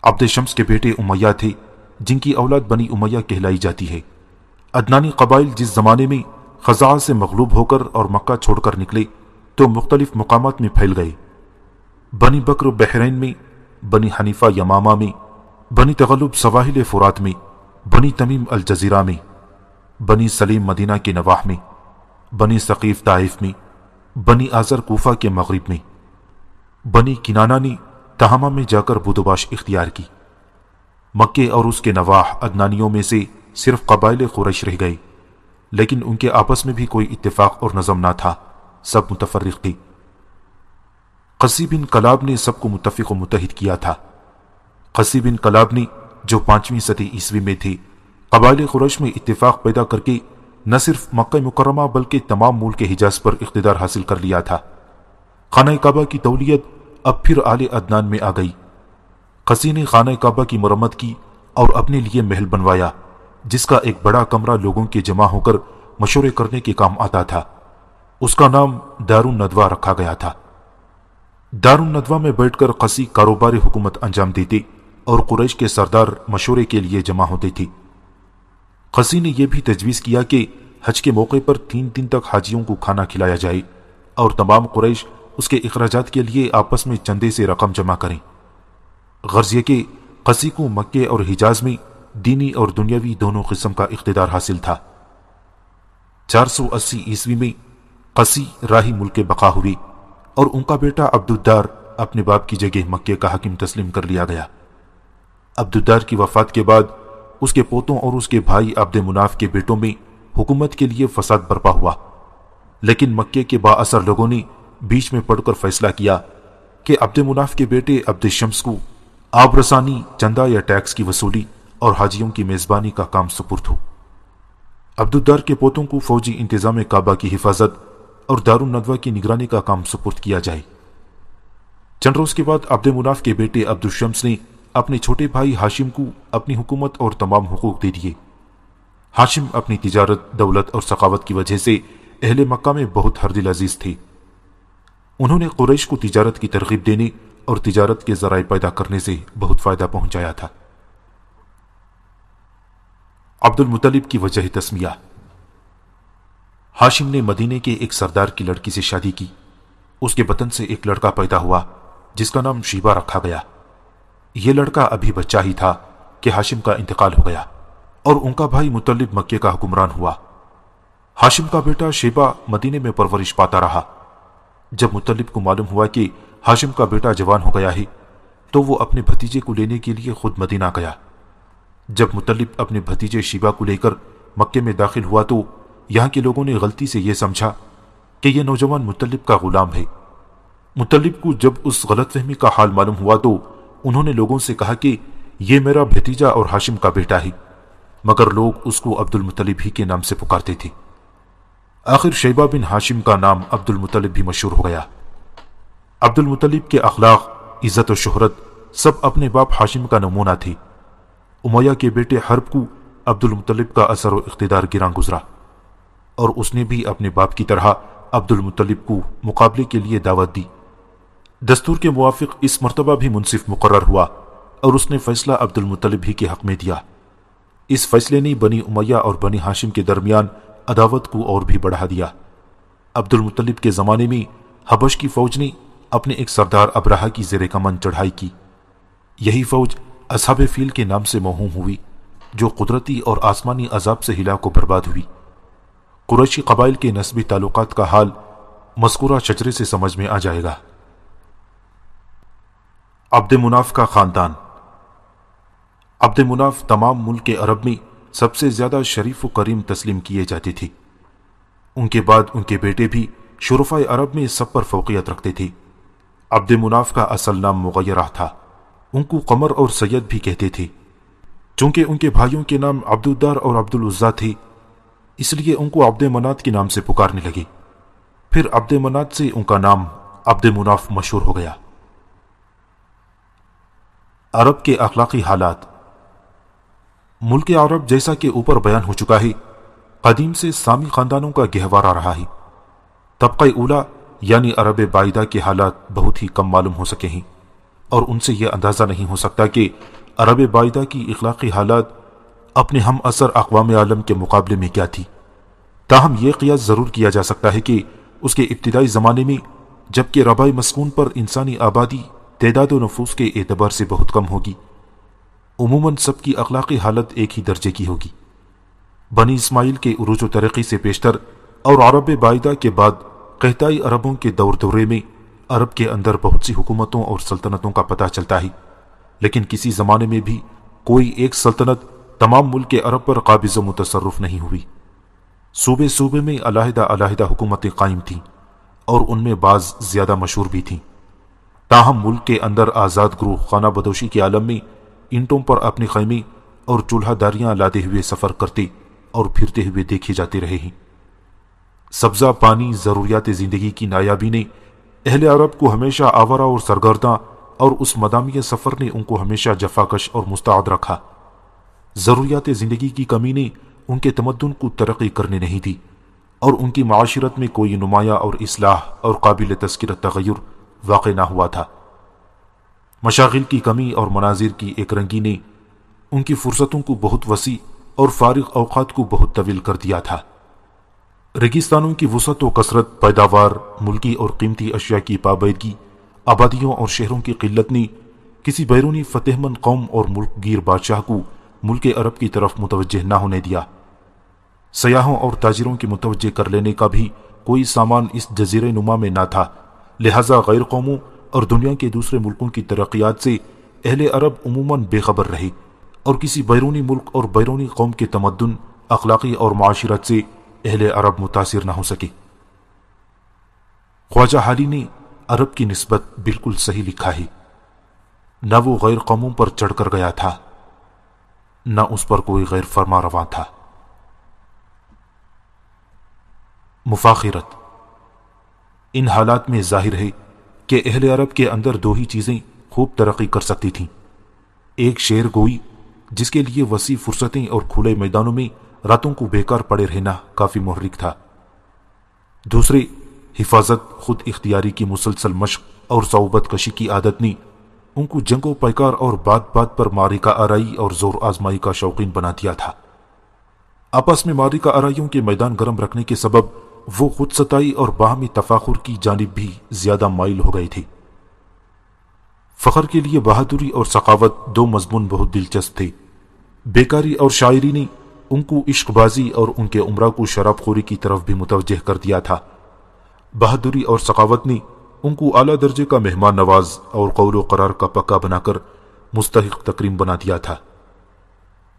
عبد شمس کے بیٹے امیہ تھے جن کی اولاد بنی امیہ کہلائی جاتی ہے۔ عدنانی قبائل جس زمانے میں خزاعہ سے مغلوب ہو کر اور مکہ چھوڑ کر نکلے تو مختلف مقامات میں پھیل گئے۔ بنی بکر بحرین میں، بنی حنیفہ یمامہ میں، بنی تغلب سواحل فرات میں، بنی تمیم الجزیرہ میں، بنی سلیم مدینہ کے نواح میں، بنی ثقیف طائف میں، بنی آزر کوفہ کے مغرب میں، بنی کنانہ نے تہامہ میں جا کر بدوباش اختیار کی۔ مکے اور اس کے نواح عدنانیوں میں سے صرف قبائل قریش رہ گئے، لیکن ان کے آپس میں بھی کوئی اتفاق اور نظم نہ تھا، سب متفرق تھے۔ قصی بن کلاب نے سب کو متفق و متحد کیا تھا۔ قصی بن کلاب نے جو 5ویں صدی عیسوی میں تھے، قبائل قریش میں اتفاق پیدا کر کے نہ صرف مکہ مکرمہ بلکہ تمام ملک حجاز پر اقتدار حاصل کر لیا تھا۔ خانہ کعبہ کی تولیت اب پھر آل عدنان میں آ گئی۔ قصی نے خانہ کعبہ کی مرمت کی اور اپنے لیے محل بنوایا جس کا ایک بڑا کمرہ لوگوں کے جمع ہو کر مشورے کرنے کے کام آتا تھا۔ اس کا نام دار الندوہ رکھا گیا تھا۔ دار الندوہ میں بیٹھ کر قصی کاروبار حکومت انجام دیتے اور قریش کے سردار مشورے کے لیے جمع ہوتے تھے۔ قصی نے یہ بھی تجویز کیا کہ حج کے موقع پر 3 دن تک حاجیوں کو کھانا کھلایا جائے اور تمام قریش اس کے اخراجات کے لیے آپس میں چندے سے رقم جمع کریں۔ غرض یہ کہ قصی کو مکے اور حجاز میں دینی اور دنیاوی دونوں قسم کا اقتدار حاصل تھا۔ 480 عیسوی میں قصی راہی ملک بقا ہوئے اور ان کا بیٹا عبدالدار اپنے باپ کی جگہ مکے کا حاکم تسلیم کر لیا گیا۔ عبدالدار کی وفات کے بعد اس کے پوتوں اور اس کے بھائی عبد مناف کے بیٹوں میں حکومت کے لیے فساد برپا ہوا، لیکن مکے کے با اثر لوگوں نے بیچ میں پڑھ کر فیصلہ کیا کہ عبد مناف کے بیٹے عبد شمس کو آب رسانی، چندہ یا ٹیکس کی وصولی اور حاجیوں کی میزبانی کا کام سپرد ہو۔ عبدالدار کے پوتوں کو فوجی انتظام کعبہ کی حفاظت اور دار الندوہ کی نگرانی کا کام سپرد کیا جائے۔ چند روز کے بعد عبد مناف کے بیٹے عبد الشمس نے اپنے چھوٹے بھائی ہاشم کو اپنی حکومت اور تمام حقوق دے دیے۔ ہاشم اپنی تجارت، دولت اور سخاوت کی وجہ سے اہل مکہ میں بہت ہردل عزیز تھے۔ انہوں نے قریش کو تجارت کی ترغیب دینے اور تجارت کے ذرائع پیدا کرنے سے بہت فائدہ پہنچایا تھا۔ عبد المطلب کی وجہ تسمیہ۔ ہاشم نے مدینے کے ایک سردار کی لڑکی سے شادی کی۔ اس کے بطن سے ایک لڑکا پیدا ہوا جس کا نام شیبہ رکھا گیا۔ یہ لڑکا ابھی بچہ ہی تھا کہ ہاشم کا انتقال ہو گیا اور ان کا بھائی مطلب مکے کا حکمران ہوا۔ ہاشم کا بیٹا شیبہ مدینے میں پرورش پاتا رہا۔ جب مطلب کو معلوم ہوا کہ ہاشم کا بیٹا جوان ہو گیا ہے تو وہ اپنے بھتیجے کو لینے کے لیے خود مدینہ گیا۔ جب مطلب اپنے بھتیجے شیبہ کو لے کر مکے میں داخل ہوا تو یہاں کے لوگوں نے غلطی سے یہ سمجھا کہ یہ نوجوان مطلب کا غلام ہے۔ مطلب کو جب اس غلط فہمی کا حال معلوم ہوا تو انہوں نے لوگوں سے کہا کہ یہ میرا بھتیجا اور ہاشم کا بیٹا ہے، مگر لوگ اس کو عبد المطلب ہی کے نام سے پکارتے تھے۔ آخر شیبہ بن ہاشم کا نام عبد المطلب بھی مشہور ہو گیا۔ عبد المطلب کے اخلاق، عزت و شہرت سب اپنے باپ ہاشم کا نمونہ تھے۔ امیہ کے بیٹے حرب کو عبد المطلب کا اثر و اقتدار گراں گزرا۔ اور اس نے بھی اپنے باپ کی طرح عبد المطلب کو مقابلے کے لیے دعوت دی۔ دستور کے موافق اس مرتبہ بھی منصف مقرر ہوا اور اس نے فیصلہ عبد المطلب ہی کے حق میں دیا۔ اس فیصلے نے بنی امیہ اور بنی ہاشم کے درمیان عداوت کو اور بھی بڑھا دیا۔ عبد المطلب کے زمانے میں حبش کی فوج نے اپنے ایک سردار ابرہہ کی زیر کمن چڑھائی کی۔ یہی فوج اصحاب فیل کے نام سے موہوم ہوئی، جو قدرتی اور آسمانی عذاب سے ہلاک و برباد ہوئی۔ قریشی قبائل کے نسبی تعلقات کا حال مذکورہ شجرے سے سمجھ میں آ جائے گا۔ عبد مناف کا خاندان۔ عبد مناف تمام ملک عرب میں سب سے زیادہ شریف و کریم تسلیم کیے جاتے تھے۔ ان کے بعد ان کے بیٹے بھی شرفاء عرب میں سب پر فوقیت رکھتے تھے۔ عبد مناف کا اصل نام مغیرہ تھا، ان کو قمر اور سید بھی کہتے تھے۔ چونکہ ان کے بھائیوں کے نام عبد الدار اور عبد العزیٰ تھے، اس لیے ان کو عبد منات کے نام سے پکارنے لگے۔ پھر عبد منات سے ان کا نام عبد مناف مشہور ہو گیا۔ عرب کے اخلاقی حالات۔ ملک عرب جیسا کہ اوپر بیان ہو چکا ہے، قدیم سے سامی خاندانوں کا گہوارہ رہا ہے۔ طبقہ اولا یعنی عرب بعیدہ کے حالات بہت ہی کم معلوم ہو سکے ہیں، اور ان سے یہ اندازہ نہیں ہو سکتا کہ عرب بعیدہ کی اخلاقی حالات اپنے ہم اثر اقوام عالم کے مقابلے میں کیا تھی۔ تاہم یہ قیاس ضرور کیا جا سکتا ہے کہ اس کے ابتدائی زمانے میں جبکہ ربع مسکون پر انسانی آبادی تعداد و نفوس کے اعتبار سے بہت کم ہوگی، عموماً سب کی اخلاقی حالت ایک ہی درجے کی ہوگی۔ بنی اسماعیل کے عروج و ترقی سے پیشتر اور عرب بعیدہ کے بعد قحطائی عربوں کے دورے میں عرب کے اندر بہت سی حکومتوں اور سلطنتوں کا پتہ چلتا ہے، لیکن کسی زمانے میں بھی کوئی ایک سلطنت تمام ملک عرب پر قابض و متصرف نہیں ہوئی۔ صوبے صوبے میں علیحدہ علیحدہ حکومتیں قائم تھیں، اور ان میں بعض زیادہ مشہور بھی تھیں۔ تاہم ملک کے اندر آزاد گروہ خانہ بدوشی کے عالم میں اینٹوں پر اپنے خیمے اور چولہا داریاں لادے ہوئے سفر کرتے اور پھرتے ہوئے دیکھے جاتے رہے ہیں۔ سبزہ پانی ضروریات زندگی کی نایابی نے اہل عرب کو ہمیشہ آوارہ اور سرگرداں، اور اس مدامی سفر نے ان کو ہمیشہ جفاکش اور مستعد رکھا۔ ضروریات زندگی کی کمی نے ان کے تمدن کو ترقی کرنے نہیں دی، اور ان کی معاشرت میں کوئی نمایاں اور اصلاح اور قابل تذکرہ تغیر واقع نہ ہوا تھا۔ مشاغل کی کمی اور مناظر کی ایک رنگی نے ان کی فرصتوں کو بہت وسیع اور فارغ اوقات کو بہت طویل کر دیا تھا۔ ریگستانوں کی وسعت و کثرت، پیداوار، ملکی اور قیمتی اشیاء کی پابیدگی، آبادیوں اور شہروں کی قلت نے کسی بیرونی فتح مند قوم اور ملک گیر بادشاہ کو ملک عرب کی طرف متوجہ نہ ہونے دیا۔ سیاحوں اور تاجروں کی متوجہ کر لینے کا بھی کوئی سامان اس جزیرہ نما میں نہ تھا، لہذا غیر قوموں اور دنیا کے دوسرے ملکوں کی ترقیات سے اہل عرب عموماً بے خبر رہے، اور کسی بیرونی ملک اور بیرونی قوم کے تمدن، اخلاقی اور معاشرت سے اہل عرب متاثر نہ ہو سکے۔ خواجہ حالی نے عرب کی نسبت بالکل صحیح لکھا ہے۔ نہ وہ غیر قوموں پر چڑھ کر گیا تھا، نہ اس پر کوئی غیر فرما رواں تھا۔ مفاخرت۔ ان حالات میں ظاہر ہے کہ اہل عرب کے اندر دو ہی چیزیں خوب ترقی کر سکتی تھیں، ایک شعر گوئی جس کے لیے وسیع فرصتیں اور کھلے میدانوں میں راتوں کو بیکار پڑے رہنا کافی محرک تھا، دوسرے حفاظت خود اختیاری کی مسلسل مشق اور صعوبت کشی کی عادت نے ان کو جنگ و پیکار اور بات بات پر معرکہ آرائی اور زور آزمائی کا شوقین بنا دیا تھا۔ آپس میں معرکہ آرائیوں کے میدان گرم رکھنے کے سبب وہ خود ستائی اور باہمی تفاخر کی جانب بھی زیادہ مائل ہو گئے تھے۔ فخر کے لیے بہادری اور سخاوت دو مضمون بہت دلچسپ تھے۔ بیکاری اور شاعری نے ان کو عشق بازی اور ان کے عمرہ کو شراب خوری کی طرف بھی متوجہ کر دیا تھا۔ بہادری اور سخاوت نے ان کو اعلیٰ درجے کا مہمان نواز اور قول و قرار کا پکا بنا کر مستحق تکریم بنا دیا تھا۔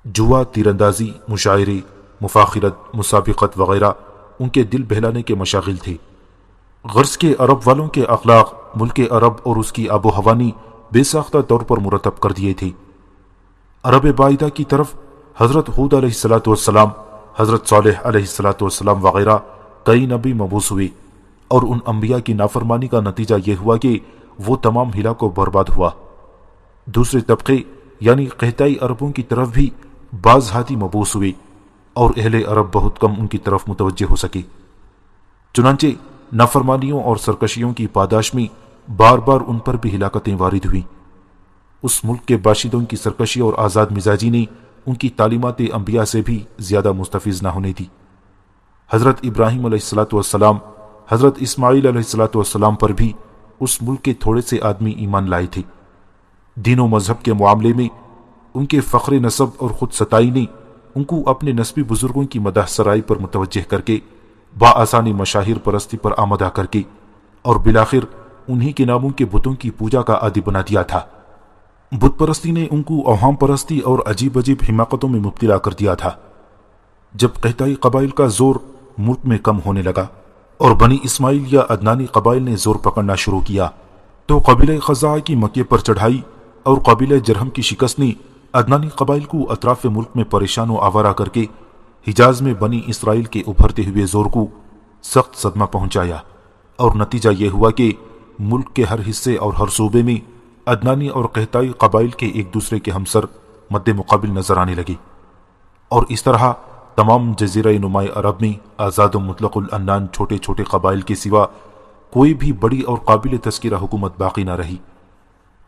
جوا، تیر اندازی، مشاعرے، مفاخرت، مسابقت وغیرہ ان کے دل بہلانے کے مشاغل تھے۔ غرض کے عرب والوں کے اخلاق ملک عرب اور اس کی آب و ہوا نے بے ساختہ طور پر مرتب کر دیے تھے۔ عرب بعیدہ کی طرف حضرت ہود علیہ السلام، حضرت صالح علیہ السلام وغیرہ کئی نبی مبعوث ہوئے، اور ان انبیاء کی نافرمانی کا نتیجہ یہ ہوا کہ وہ تمام ہلاک و برباد ہوا۔ دوسرے طبقے یعنی قحطائی عربوں کی طرف بھی بعض ہادی مبعوث ہوئے، اور اہل عرب بہت کم ان کی طرف متوجہ ہو سکے۔ چنانچہ نافرمانیوں اور سرکشیوں کی پاداش میں بار بار ان پر بھی ہلاکتیں وارد ہوئیں۔ اس ملک کے باشندوں کی سرکشی اور آزاد مزاجی نے ان کی تعلیمات انبیاء سے بھی زیادہ مستفیض نہ ہونے دی۔ حضرت ابراہیم علیہ السلام، حضرت اسماعیل علیہ السلام پر بھی اس ملک کے تھوڑے سے آدمی ایمان لائے تھے۔ دین و مذہب کے معاملے میں ان کے فخر نسب اور خود ستائی نے ان کو اپنے نسبی بزرگوں کی مدح سرائی پر متوجہ کر کے بآسانی مشاہیر پرستی پر آمدہ کر کے اور بالآخر انہی کے ناموں کے بتوں کی پوجا کا عادی بنا دیا تھا۔ بت پرستی نے ان کو اوہام پرستی اور عجیب عجیب حماقتوں میں مبتلا کر دیا تھا۔ جب قحطائی قبائل کا زور ملک میں کم ہونے لگا اور بنی اسماعیل یا عدنانی قبائل نے زور پکڑنا شروع کیا تو قبیلہ خزاعہ کی مکے پر چڑھائی اور قبیلہ جرہم کی شکست نے عدنانی قبائل کو اطراف ملک میں پریشان و آوارہ کر کے حجاز میں بنی اسرائیل کے ابھرتے ہوئے زور کو سخت صدمہ پہنچایا، اور نتیجہ یہ ہوا کہ ملک کے ہر حصے اور ہر صوبے میں عدنانی اور قحطائی قبائل کے ایک دوسرے کے ہمسر مد مقابل نظر آنے لگے، اور اس طرح تمام جزیرہ نما عرب میں آزاد و مطلق العنان چھوٹے چھوٹے قبائل کے سوا کوئی بھی بڑی اور قابل تذکرہ حکومت باقی نہ رہی۔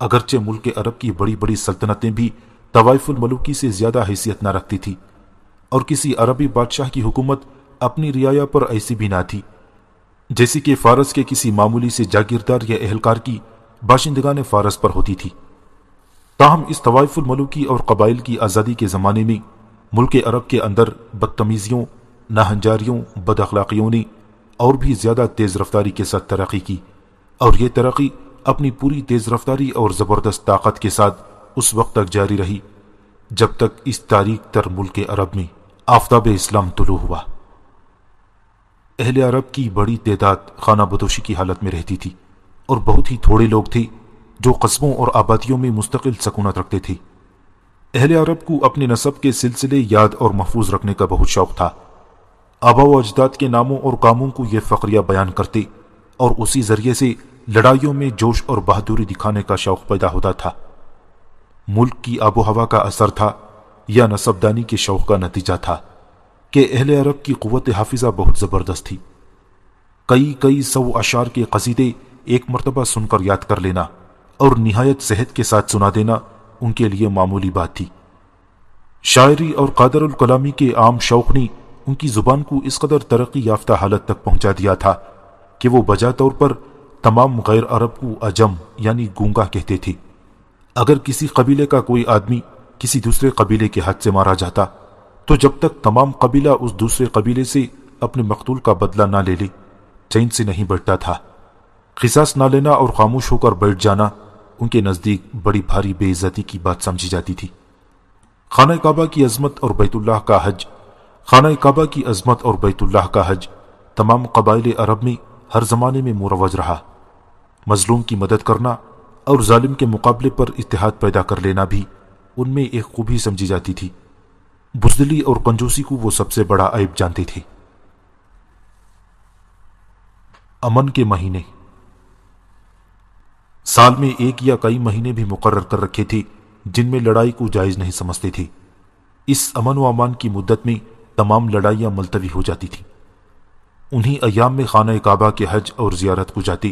اگرچہ ملک عرب کی بڑی بڑی سلطنتیں بھی طوائف الملوکی سے زیادہ حیثیت نہ رکھتی تھی، اور کسی عربی بادشاہ کی حکومت اپنی رعایا پر ایسی بھی نہ تھی جیسے کہ فارس کے کسی معمولی سے جاگیردار یا اہلکار کی باشندگان فارس پر ہوتی تھی۔ تاہم اس طوائف الملوکی اور قبائل کی آزادی کے زمانے میں ملک عرب کے اندر بدتمیزیوں، ناہنجاریوں، بد اخلاقیوں نے اور بھی زیادہ تیز رفتاری کے ساتھ ترقی کی، اور یہ ترقی اپنی پوری تیز رفتاری اور زبردست طاقت کے ساتھ اس وقت تک جاری رہی جب تک اس تاریک تر ملک عرب میں آفتاب اسلام طلوع ہوا۔ اہل عرب کی بڑی تعداد خانہ بدوشی کی حالت میں رہتی تھی، اور بہت ہی تھوڑے لوگ تھے جو قصبوں اور آبادیوں میں مستقل سکونت رکھتے تھے۔ اہل عرب کو اپنے نسب کے سلسلے یاد اور محفوظ رکھنے کا بہت شوق تھا۔ آبا و اجداد کے ناموں اور کاموں کو یہ فقریہ بیان کرتے، اور اسی ذریعے سے لڑائیوں میں جوش اور بہادری دکھانے کا شوق پیدا ہوتا تھا۔ ملک کی آب و ہوا کا اثر تھا یا نسبدانی کے شوق کا نتیجہ تھا کہ اہل عرب کی قوت حافظہ بہت زبردست تھی۔ کئی سو اشعار کے قصیدے ایک مرتبہ سن کر یاد کر لینا اور نہایت صحت کے ساتھ سنا دینا ان کے لیے معمولی بات تھی۔ شاعری اور قادر الکلامی کے عام شوق نے ان کی زبان کو اس قدر ترقی یافتہ حالت تک پہنچا دیا تھا کہ وہ بجا طور پر تمام غیر عرب کو عجم یعنی گونگا کہتے تھے۔ اگر کسی قبیلے کا کوئی آدمی کسی دوسرے قبیلے کے ہاتھ سے مارا جاتا تو جب تک تمام قبیلہ اس دوسرے قبیلے سے اپنے مقتول کا بدلہ نہ لے لے چین سے نہیں بیٹھتا تھا۔ قصاص نہ لینا اور خاموش ہو کر بیٹھ جانا ان کے نزدیک بڑی بھاری بے عزتی کی بات سمجھی جاتی تھی۔ خانہ کعبہ کی عظمت اور بیت اللہ کا حج خانہ کعبہ کی عظمت اور بیت اللہ کا حج تمام قبائل عرب میں ہر زمانے میں مروج رہا۔ مظلوم کی مدد کرنا اور ظالم کے مقابلے پر اتحاد پیدا کر لینا بھی ان میں ایک خوبی سمجھی جاتی تھی۔ بزدلی اور کنجوسی کو وہ سب سے بڑا عیب جانتے تھے۔ امن کے مہینے سال میں ایک یا کئی مہینے بھی مقرر کر رکھے تھے جن میں لڑائی کو جائز نہیں سمجھتے تھے۔ اس امن و امان کی مدت میں تمام لڑائیاں ملتوی ہو جاتی تھیں۔ انہی ایام میں خانہ کعبہ کے حج اور زیارت کو جاتے،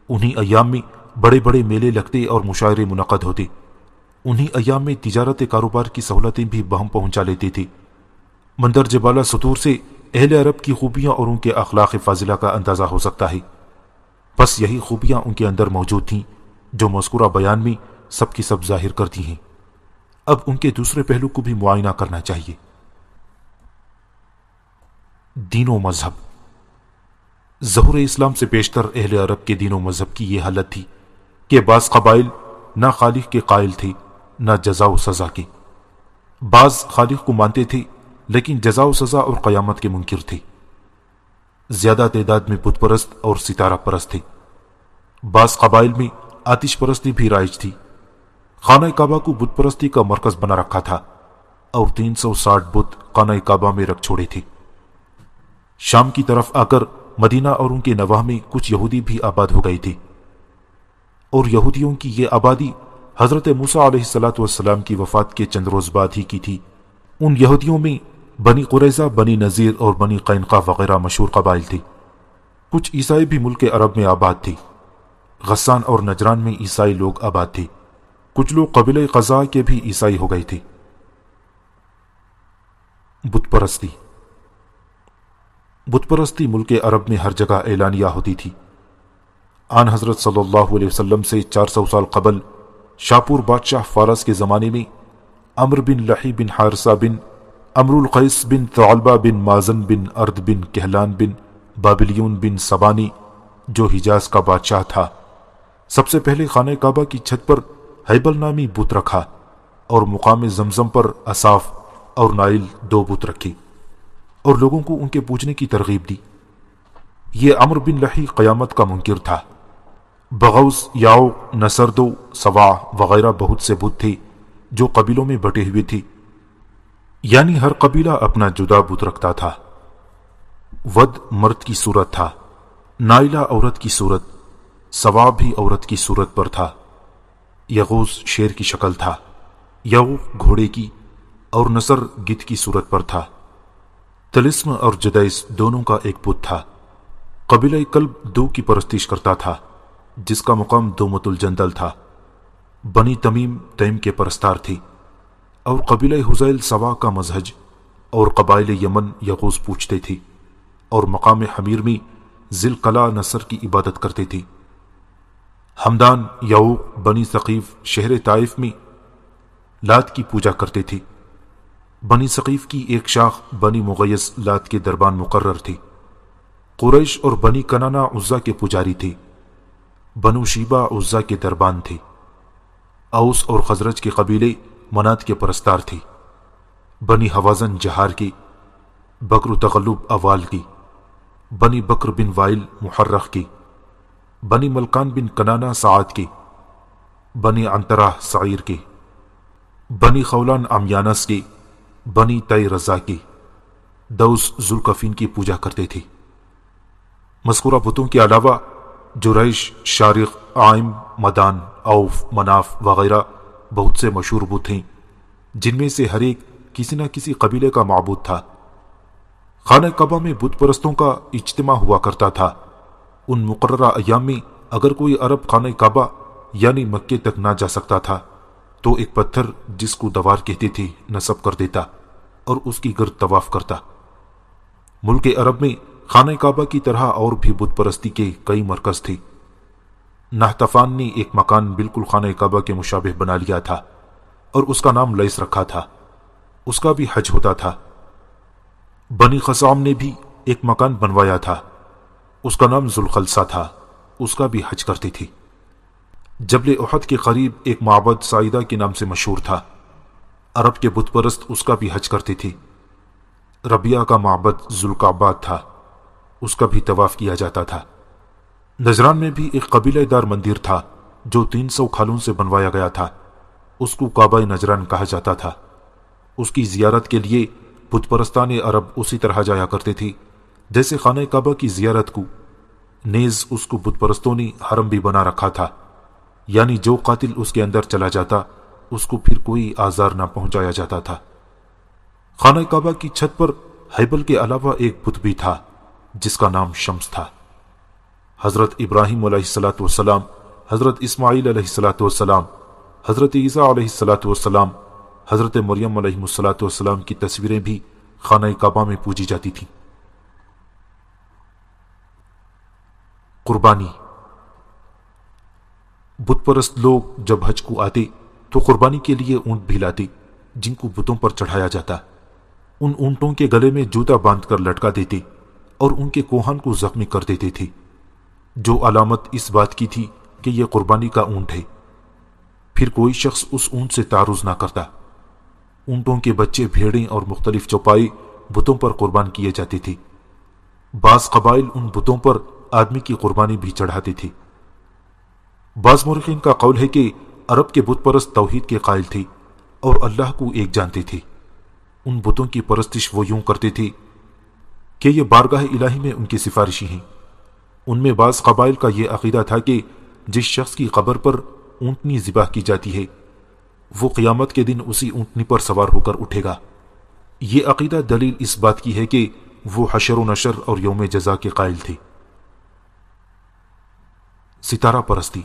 انہی ایام میں بڑے بڑے میلے لگتے اور مشاعرے منعقد ہوتے، انہی ایام میں تجارت کاروبار کی سہولتیں بھی بہم پہنچا لیتے تھے۔ مندرجہ بالا سطور سے اہل عرب کی خوبیاں اور ان کے اخلاق فاضلہ کا اندازہ ہو سکتا ہے۔ بس یہی خوبیاں ان کے اندر موجود تھیں جو مذکورہ بیان میں سب کی سب ظاہر کرتی ہیں۔ اب ان کے دوسرے پہلو کو بھی معائنہ کرنا چاہیے۔ دین و مذہب ظہور اسلام سے پیشتر اہل عرب کے دین و مذہب کی یہ حالت تھی کہ بعض قبائل نہ خالق کے قائل تھے نہ جزا و سزا کے۔ بعض خالق کو مانتے تھے لیکن جزا و سزا اور قیامت کے منکر تھے۔ زیادہ تعداد میں بت پرست اور ستارہ پرست تھے۔ بعض قبائل میں آتش پرستی بھی رائج تھی۔ خانہ کعبہ کو بت پرستی کا مرکز بنا رکھا تھا اور 360 بت خانہ کعبہ میں رکھ چھوڑے تھے۔ شام کی طرف آ کر مدینہ اور ان کے نواح میں کچھ یہودی بھی آباد ہو گئے تھے، اور یہودیوں کی یہ آبادی حضرت موسیٰ علیہ السلام کی وفات کے چند روز بعد ہی کی تھی۔ ان یہودیوں میں بنی قریظہ، بنی نذیر اور بنی قینقاع وغیرہ مشہور قبائل تھی۔ کچھ عیسائی بھی ملک عرب میں آباد تھی۔ غسان اور نجران میں عیسائی لوگ آباد تھی۔ کچھ لوگ قبیلہ قزاع کے بھی عیسائی ہو گئی تھی۔ بت پرستی بت پرستی ملک عرب میں ہر جگہ اعلانیہ ہوتی تھی۔ آن حضرت صلی اللہ علیہ وسلم سے 400 سال قبل شاپور بادشاہ فارس کے زمانے میں عمرو بن لحی بن حارثہ بن امر القیس بن ثعلبہ بن مازن بن ارد بن کہلان بن بابلیون بن سبانی جو حجاز کا بادشاہ تھا، سب سے پہلے خانہ کعبہ کی چھت پر ہیبل نامی بت رکھا اور مقام زمزم پر اصاف اور نائل 2 بت رکھی اور لوگوں کو ان کے پوجنے کی ترغیب دی۔ یہ عمرو بن لحی قیامت کا منکر تھا۔ بغوث، یعوق، نسردو، سواع وغیرہ بہت سے بت تھے جو قبیلوں میں بٹے ہوئے تھے، یعنی ہر قبیلہ اپنا جدا بت رکھتا تھا۔ ود مرد کی صورت تھا، نائلہ عورت کی صورت، سواع بھی عورت کی صورت پر تھا، یغوث شیر کی شکل تھا، یعوق گھوڑے کی اور نصر گدھ کی صورت پر تھا۔ طلسم اور جدیس دونوں کا ایک بت تھا۔ قبیلہ کلب 2 کی پرستش کرتا تھا جس کا مقام دومت الجندل تھا۔ بنی تمیم تیم کے پرستار تھی اور قبیلہ حزیل سوا کا مزہج اور قبائل یمن یغوث پوچھتے تھی اور مقام حمیر میں ذی القلع نصر کی عبادت کرتے تھی۔ ہمدان، یعوق، بنی ثقیف شہر طائف میں لات کی پوجا کرتے تھی۔ بنی ثقیف کی ایک شاخ بنی مغیث لات کے دربان مقرر تھی۔ قریش اور بنی کنانہ عزا کے پجاری تھی۔ بنو شیبہ عزا کے دربان تھی۔ اوس اور خزرج کے قبیلے منات کے پرستار تھی۔ بنی حوازن جہار کی، بکر تغلب اوال کی، بنی بکر بن وائل محرخ کی، بنی ملکان بن کنانہ سعاد کی، بنی عنترہ سعیر کی، بنی خولان عمیانس کی، بنی تی رضا کی، دوس ذوالکفین کی پوجا کرتے تھی۔ مذکورہ بتوں کے علاوہ جریش، شارق، عائم، مدان، اوف، مناف وغیرہ بہت سے مشہور بت ہیں جن میں سے ہر ایک کسی نہ کسی قبیلے کا معبود تھا۔ خانہ کعبہ میں بت پرستوں کا اجتماع ہوا کرتا تھا۔ ان مقررہ ایام میں اگر کوئی عرب خانہ کعبہ یعنی مکے تک نہ جا سکتا تھا تو ایک پتھر جس کو دوار کہتے تھے نصب کر دیتا اور اس کی گرد طواف کرتا۔ ملک عرب میں خانہ کعبہ کی طرح اور بھی بت پرستی کے کئی مرکز تھے۔ نہتفان نے ایک مکان بالکل خانہ کعبہ کے مشابہ بنا لیا تھا اور اس کا نام لیس رکھا تھا، اس کا بھی حج ہوتا تھا۔ بنی خثعم نے بھی ایک مکان بنوایا تھا، اس کا نام ذوالخلصہ تھا، اس کا بھی حج کرتی تھی۔ جبل احد کے قریب ایک معبد سائدہ کے نام سے مشہور تھا، عرب کے بت پرست اس کا بھی حج کرتے تھے۔ ربیہ کا معبد ذوالکعبات تھا، اس کا بھی طواف کیا جاتا تھا۔ نجران میں بھی ایک قبیلہ دار مندر تھا جو 300 کھالوں سے بنوایا گیا تھا، اس کو کعبہ نجران کہا جاتا تھا۔ اس کی زیارت کے لیے بت پرستان عرب اسی طرح جایا کرتے تھے جیسے خانہ کعبہ کی زیارت کو۔ نیز اس کو بت پرستوں نے حرم بھی بنا رکھا تھا، یعنی جو قاتل اس کے اندر چلا جاتا اس کو پھر کوئی آزار نہ پہنچایا جاتا تھا۔ خانہ کعبہ کی چھت پر ہیبل کے علاوہ ایک بت بھی تھا جس کا نام شمس تھا۔ حضرت ابراہیم علیہ الصلوۃ والسلام، حضرت اسماعیل علیہ الصلوۃ والسلام، حضرت عیسیٰ علیہ الصلوۃ والسلام، حضرت مریم علیہ الصلوۃ والسلام کی تصویریں بھی خانہ کعبہ میں پوجی جاتی تھیں۔ قربانی۔ بت پرست لوگ جب حج کو آتے تو قربانی کے لیے اونٹ بھی لاتے جن کو بتوں پر چڑھایا جاتا۔ ان اونٹوں کے گلے میں جوتا باندھ کر لٹکا دیتے اور ان کے کوہان کو زخمی کر دیتے تھے، جو علامت اس بات کی تھی کہ یہ قربانی کا اونٹ ہے۔ پھر کوئی شخص اس اونٹ سے تعرض نہ کرتا۔ اونٹوں کے بچے، بھیڑیں اور مختلف چوپائے بتوں پر قربان کیے جاتے تھے۔ بعض قبائل ان بتوں پر آدمی کی قربانی بھی چڑھاتے تھے۔ بعض مورخین کا قول ہے کہ عرب کے بت پرست توحید کے قائل تھے اور اللہ کو ایک جانتے تھے۔ ان بتوں کی پرستش وہ یوں کرتے تھے کہ یہ بارگاہ الہی میں ان کی سفارشی ہیں۔ ان میں بعض قبائل کا یہ عقیدہ تھا کہ جس شخص کی قبر پر اونٹنی ذبح کی جاتی ہے وہ قیامت کے دن اسی اونٹنی پر سوار ہو کر اٹھے گا۔ یہ عقیدہ دلیل اس بات کی ہے کہ وہ حشر و نشر اور یوم جزا کے قائل تھے۔ ستارہ پرستی۔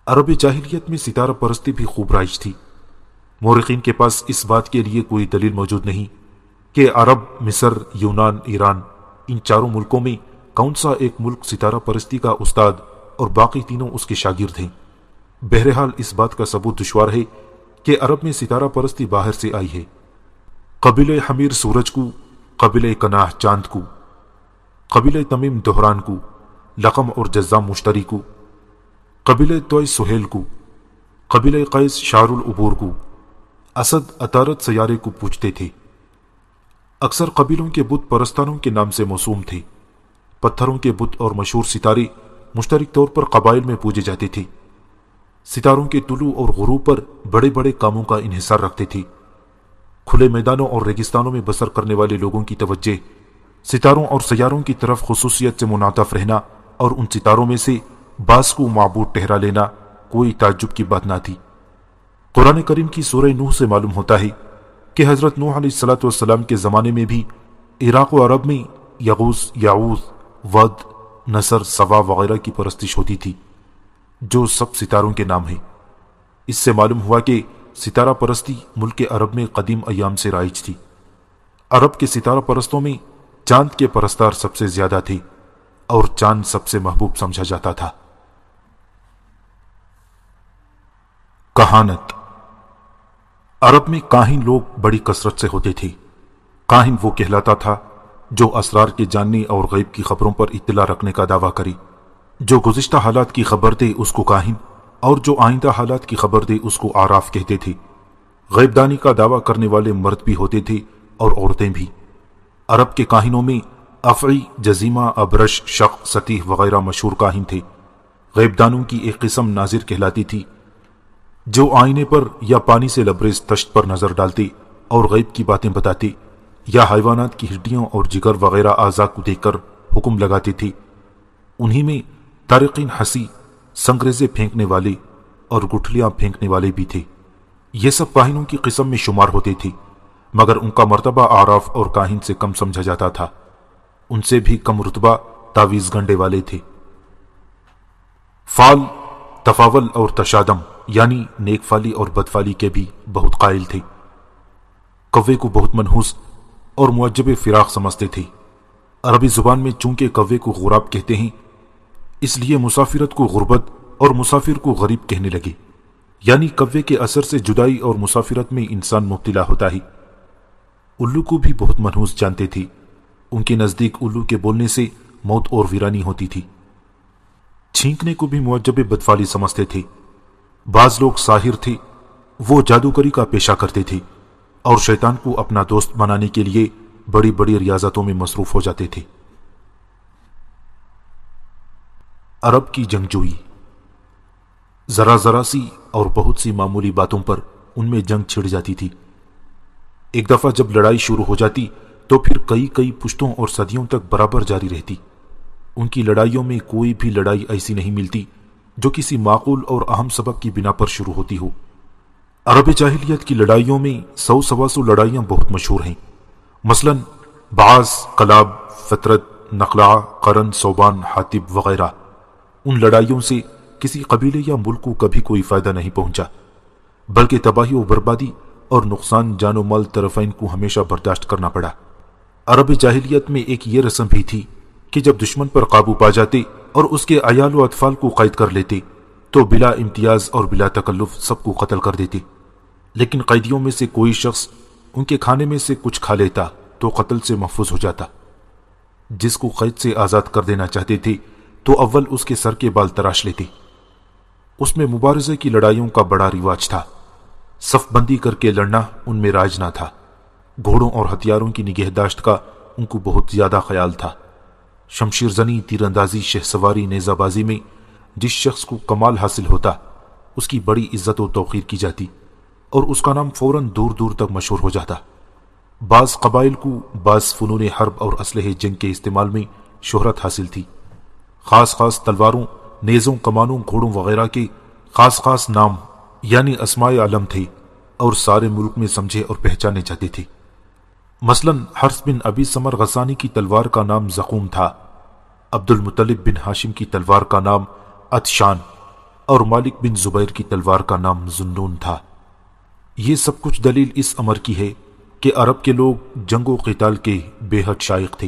عرب جاہلیت میں ستارہ پرستی بھی خوب رائج تھی۔ مورخین کے پاس اس بات کے لیے کوئی دلیل موجود نہیں کہ عرب، مصر، یونان، ایران، ان چاروں ملکوں میں کون سا ایک ملک ستارہ پرستی کا استاد اور باقی تینوں اس کے شاگرد ہیں۔ بہرحال اس بات کا ثبوت دشوار ہے کہ عرب میں ستارہ پرستی باہر سے آئی ہے۔ قبیلہ حمیر سورج کو، قبیلہ کناہ چاند کو، قبیلہ تمیم دہران کو، لقم اور جزام مشتری کو، قبیلہ توئی سہیل کو، قبیلہ قیس شار العبور کو، اسد عطارد سیارے کو پوجتے تھے۔ اکثر قبیلوں کے بت پرستانوں کے نام سے موسوم تھے۔ پتھروں کے بت اور مشہور ستارے مشترک طور پر قبائل میں پوجے جاتے تھے۔ ستاروں کے طلوع اور غروب پر بڑے بڑے کاموں کا انحصار رکھتے تھے۔ کھلے میدانوں اور ریگستانوں میں بسر کرنے والے لوگوں کی توجہ ستاروں اور سیاروں کی طرف خصوصیت سے منعطف رہنا اور ان ستاروں میں سے بعض کو معبود ٹھہرا لینا کوئی تعجب کی بات نہ تھی۔ قرآن کریم کی سورہ نوح سے معلوم ہوتا ہے کہ حضرت نوح علیہ السلام کے زمانے میں بھی عراق و عرب میں یغوث، یعوث، ود، نصر، سوا وغیرہ کی پرستش ہوتی تھی، جو سب ستاروں کے نام ہیں۔ اس سے معلوم ہوا کہ ستارہ پرستی ملک عرب میں قدیم ایام سے رائج تھی۔ عرب کے ستارہ پرستوں میں چاند کے پرستار سب سے زیادہ تھے اور چاند سب سے محبوب سمجھا جاتا تھا۔ کہانت۔ عرب میں کاہن لوگ بڑی کثرت سے ہوتے تھے۔ کاہن وہ کہلاتا تھا جو اسرار کے جاننے اور غیب کی خبروں پر اطلاع رکھنے کا دعویٰ کرے۔ جو گزشتہ حالات کی خبر دے اس کو کاہن، اور جو آئندہ حالات کی خبر دے اس کو عراف کہتے تھے۔ غیب دانی کا دعویٰ کرنے والے مرد بھی ہوتے تھے اور عورتیں بھی۔ عرب کے کاہنوں میں افعی، جزیمہ، ابرش، شق، سطیح وغیرہ مشہور کاہن تھے۔ غیب دانوں کی ایک قسم ناظر کہلاتی تھی، جو آئینے پر یا پانی سے لبریز تشت پر نظر ڈالتے اور غیب کی باتیں بتاتے، یا حیوانات کی ہڈیوں اور جگر وغیرہ اعضاء کو دیکھ کر حکم لگاتے تھے۔ انہی میں تارقین حسی، سنگریزے پھینکنے والے اور گٹھلیاں پھینکنے والے بھی تھے۔ یہ سب کاہنوں کی قسم میں شمار ہوتے تھے، مگر ان کا مرتبہ عراف اور کاہن سے کم سمجھا جاتا تھا۔ ان سے بھی کم رتبہ تعویذ گنڈے والے تھے۔ فال، تفاول اور تشادم یعنی نیک فالی اور بدفالی کے بھی بہت قائل تھے۔ کوے کو بہت منحوس اور معجب فراق سمجھتے تھے۔ عربی زبان میں چونکہ کوے کو غراب کہتے ہیں، اس لیے مسافرت کو غربت اور مسافر کو غریب کہنے لگے، یعنی کوے کے اثر سے جدائی اور مسافرت میں انسان مبتلا ہوتا ہے۔ الو کو بھی بہت منحوس جانتے تھے۔ ان کے نزدیک الو کے بولنے سے موت اور ویرانی ہوتی تھی۔ چھینکنے کو بھی معجب بدفالی سمجھتے تھے۔ بعض لوگ ساحر تھے، وہ جادوگری کا پیشہ کرتے تھے اور شیطان کو اپنا دوست بنانے کے لیے بڑی بڑی ریاضتوں میں مصروف ہو جاتے تھے۔ عرب کی جنگجوئی۔ ذرا ذرا سی اور بہت سی معمولی باتوں پر ان میں جنگ چھڑ جاتی تھی۔ ایک دفعہ جب لڑائی شروع ہو جاتی تو پھر کئی پشتوں اور صدیوں تک برابر جاری رہتی۔ ان کی لڑائیوں میں کوئی بھی لڑائی ایسی نہیں ملتی جو کسی معقول اور اہم سبب کی بنا پر شروع ہوتی ہو۔ عرب جاہلیت کی لڑائیوں میں 100 سوا 100 لڑائیاں بہت مشہور ہیں۔ مثلا بعض، کلاب، فطرت، نخلاء، قرن، صوبان، حاتب وغیرہ۔ ان لڑائیوں سے کسی قبیلے یا ملک کو کبھی کوئی فائدہ نہیں پہنچا، بلکہ تباہی و بربادی اور نقصان جان و مال طرفین کو ہمیشہ برداشت کرنا پڑا۔ عرب جاہلیت میں ایک یہ رسم بھی تھی کہ جب دشمن پر قابو پا جاتے اور اس کے عیال و اطفال کو قید کر لیتے تو بلا امتیاز اور بلا تکلف سب کو قتل کر دیتے۔ لیکن قیدیوں میں سے کوئی شخص ان کے کھانے میں سے کچھ کھا لیتا تو قتل سے محفوظ ہو جاتا۔ جس کو قید سے آزاد کر دینا چاہتے تھے تو اول اس کے سر کے بال تراش لیتے۔ اس میں مبارزے کی لڑائیوں کا بڑا رواج تھا۔ صف بندی کر کے لڑنا ان میں راج نہ تھا۔ گھوڑوں اور ہتھیاروں کی نگہداشت کا ان کو بہت زیادہ خیال تھا۔ شمشیر زنی، تیر اندازی، شہ سواری، نیزہ بازی میں جس شخص کو کمال حاصل ہوتا اس کی بڑی عزت و توقیر کی جاتی اور اس کا نام فوراً دور دور تک مشہور ہو جاتا۔ بعض قبائل کو بعض فنون حرب اور اسلحے جنگ کے استعمال میں شہرت حاصل تھی۔ خاص تلواروں، نیزوں، کمانوں، گھوڑوں وغیرہ کے خاص نام یعنی اسماء علم تھے اور سارے ملک میں سمجھے اور پہچانے جاتے تھے۔ مثلا حرث بن ابی سمر غسانی کی تلوار کا نام زقوم تھا، عبد المطلب بن ہاشم کی تلوار کا نام عطشان اور مالک بن زبیر کی تلوار کا نام ذنون تھا۔ یہ سب کچھ دلیل اس امر کی ہے کہ عرب کے لوگ جنگ و قتال کے بے حد شائق تھے۔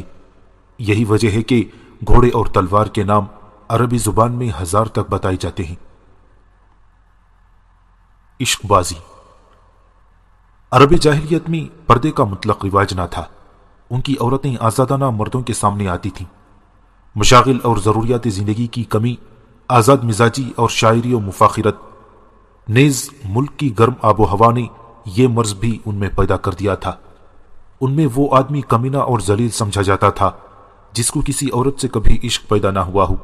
یہی وجہ ہے کہ گھوڑے اور تلوار کے نام عربی زبان میں 1000 تک بتائے جاتے ہیں۔ عشق بازی۔ عرب جاہلیت میں پردے کا مطلق رواج نہ تھا، ان کی عورتیں آزادانہ مردوں کے سامنے آتی تھیں۔ مشاغل اور ضروریات زندگی کی کمی، آزاد مزاجی اور شاعری و مفاخرت، نیز ملک کی گرم آب و ہوا نے یہ مرض بھی ان میں پیدا کر دیا تھا۔ ان میں وہ آدمی کمینہ اور ذلیل سمجھا جاتا تھا جس کو کسی عورت سے کبھی عشق پیدا نہ ہوا ہو۔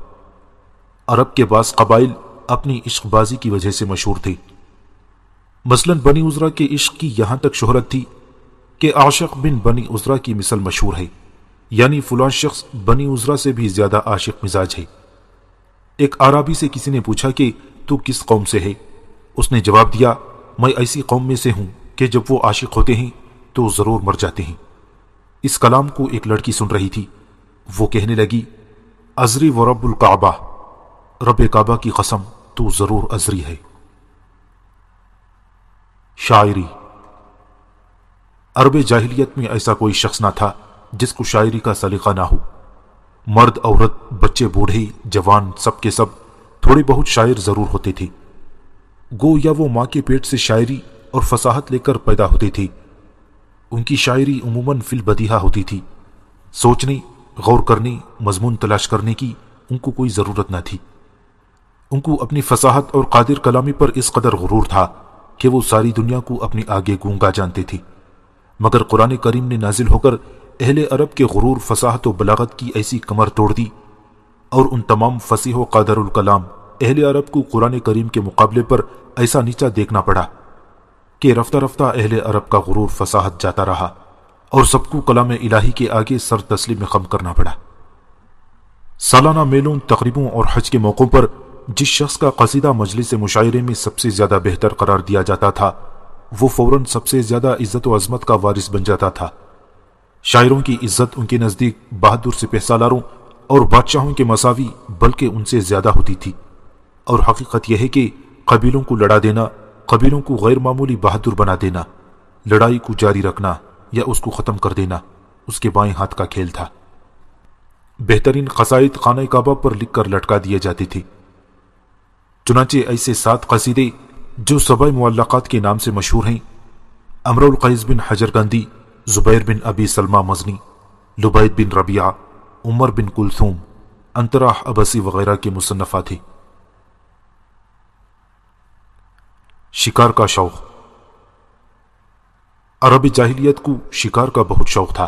عرب کے بعض قبائل اپنی عشق بازی کی وجہ سے مشہور تھے۔ مثلا بنی عذرا کے عشق کی یہاں تک شہرت تھی کہ عاشق بن بنی عذرا کی مثل مشہور ہے، یعنی فلاں شخص بنی عذرا سے بھی زیادہ عاشق مزاج ہے۔ ایک اعرابی سے کسی نے پوچھا کہ تو کس قوم سے ہے؟ اس نے جواب دیا، میں ایسی قوم میں سے ہوں کہ جب وہ عاشق ہوتے ہیں تو ضرور مر جاتے ہیں۔ اس کلام کو ایک لڑکی سن رہی تھی، وہ کہنے لگی، ازری و رب الکعبہ، رب کعبہ کی قسم تو ضرور ازری ہے۔ شاعری۔ عرب جاہلیت میں ایسا کوئی شخص نہ تھا جس کو شاعری کا سلیقہ نہ ہو۔ مرد، عورت، بچے، بوڑھے، جوان، سب کے سب تھوڑے بہت شاعر ضرور ہوتے تھے۔ گو یا وہ ماں کے پیٹ سے شاعری اور فصاحت لے کر پیدا ہوتے تھے۔ ان کی شاعری عموماً فی البدیہہ ہوتی تھی، سوچنے، غور کرنے، مضمون تلاش کرنے کی ان کو کوئی ضرورت نہ تھی۔ ان کو اپنی فصاحت اور قادر کلامی پر اس قدر غرور تھا کہ وہ ساری دنیا کو اپنے آگے گونگا جانتے تھے۔ مگر قرآن کریم نے نازل ہو کر اہل عرب کے غرور، فصاحت و بلاغت کی ایسی کمر توڑ دی، اور ان تمام فصیح و قادر الکلام اہل عرب کو قرآن کریم کے مقابلے پر ایسا نیچا دیکھنا پڑا کہ رفتہ رفتہ اہل عرب کا غرور، فصاحت جاتا رہا اور سب کو کلام الہی کے آگے سر تسلیم خم کرنا پڑا۔ سالانہ میلوں، تقریبوں اور حج کے موقعوں پر جس شخص کا قصیدہ مجلس مشاعرے میں سب سے زیادہ بہتر قرار دیا جاتا تھا، وہ فوراً سب سے زیادہ عزت و عظمت کا وارث بن جاتا تھا۔ شاعروں کی عزت ان کے نزدیک بہادر سپہ سالاروں اور بادشاہوں کے مساوی بلکہ ان سے زیادہ ہوتی تھی، اور حقیقت یہ ہے کہ قبیلوں کو لڑا دینا، قبیلوں کو غیر معمولی بہادر بنا دینا، لڑائی کو جاری رکھنا یا اس کو ختم کر دینا اس کے بائیں ہاتھ کا کھیل تھا۔ بہترین قصائد خانہ کعبہ پر لکھ کر لٹکا دیے جاتے تھے۔ چنانچہ ایسے 7 قصیدے جو سبع معلقات کے نام سے مشہور ہیں، امر القیس بن حجر گندی، زبیر بن ابی سلمہ مزنی، لبید بن ربیعہ، عمر بن کلثوم، انتراح ابسی وغیرہ کے مصنفات تھے۔ شکار کا شوق۔ عرب جاہلیت کو شکار کا بہت شوق تھا،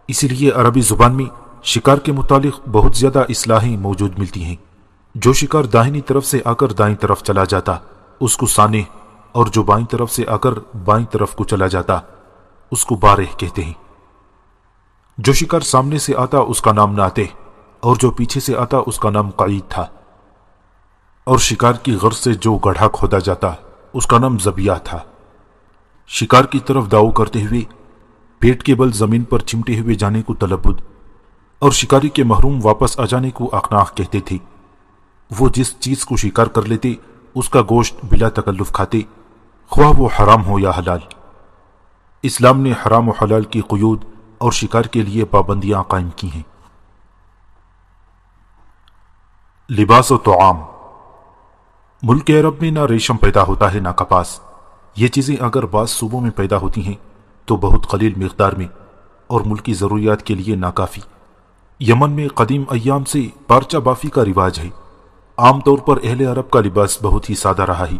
اسی لیے عربی زبان میں شکار کے متعلق بہت زیادہ اصطلاحیں موجود ملتی ہیں۔ جو شکار داہنی طرف سے آ کر دائیں طرف چلا جاتا اس کو سانح، اور جو بائیں طرف سے آ کر بائیں طرف کو چلا جاتا اس کو بارح کہتے ہیں۔ جو شکار سامنے سے آتا اس کا نام ناتح، اور جو پیچھے سے آتا اس کا نام قعید تھا، اور شکار کی غرض سے جو گڑھا کھودا جاتا اس کا نام ذبیحہ تھا۔ شکار کی طرف داؤ کرتے ہوئے پیٹ کے بل زمین پر چمٹے ہوئے جانے کو تلبد، اور شکاری کے محروم واپس آ جانے کو اقناق کہتے تھے۔ وہ جس چیز کو شکار کر لیتے اس کا گوشت بلا تکلف کھاتے، خواہ وہ حرام ہو یا حلال۔ اسلام نے حرام و حلال کی قیود اور شکار کے لیے پابندیاں قائم کی ہیں۔ لباس و طعام۔ ملک عرب میں نہ ریشم پیدا ہوتا ہے نہ کپاس۔ یہ چیزیں اگر بعض صوبوں میں پیدا ہوتی ہیں تو بہت قلیل مقدار میں اور ملکی ضروریات کے لیے ناکافی۔ یمن میں قدیم ایام سے پارچہ بافی کا رواج ہے۔ عام طور پر اہل عرب کا لباس بہت ہی سادہ رہا ہے۔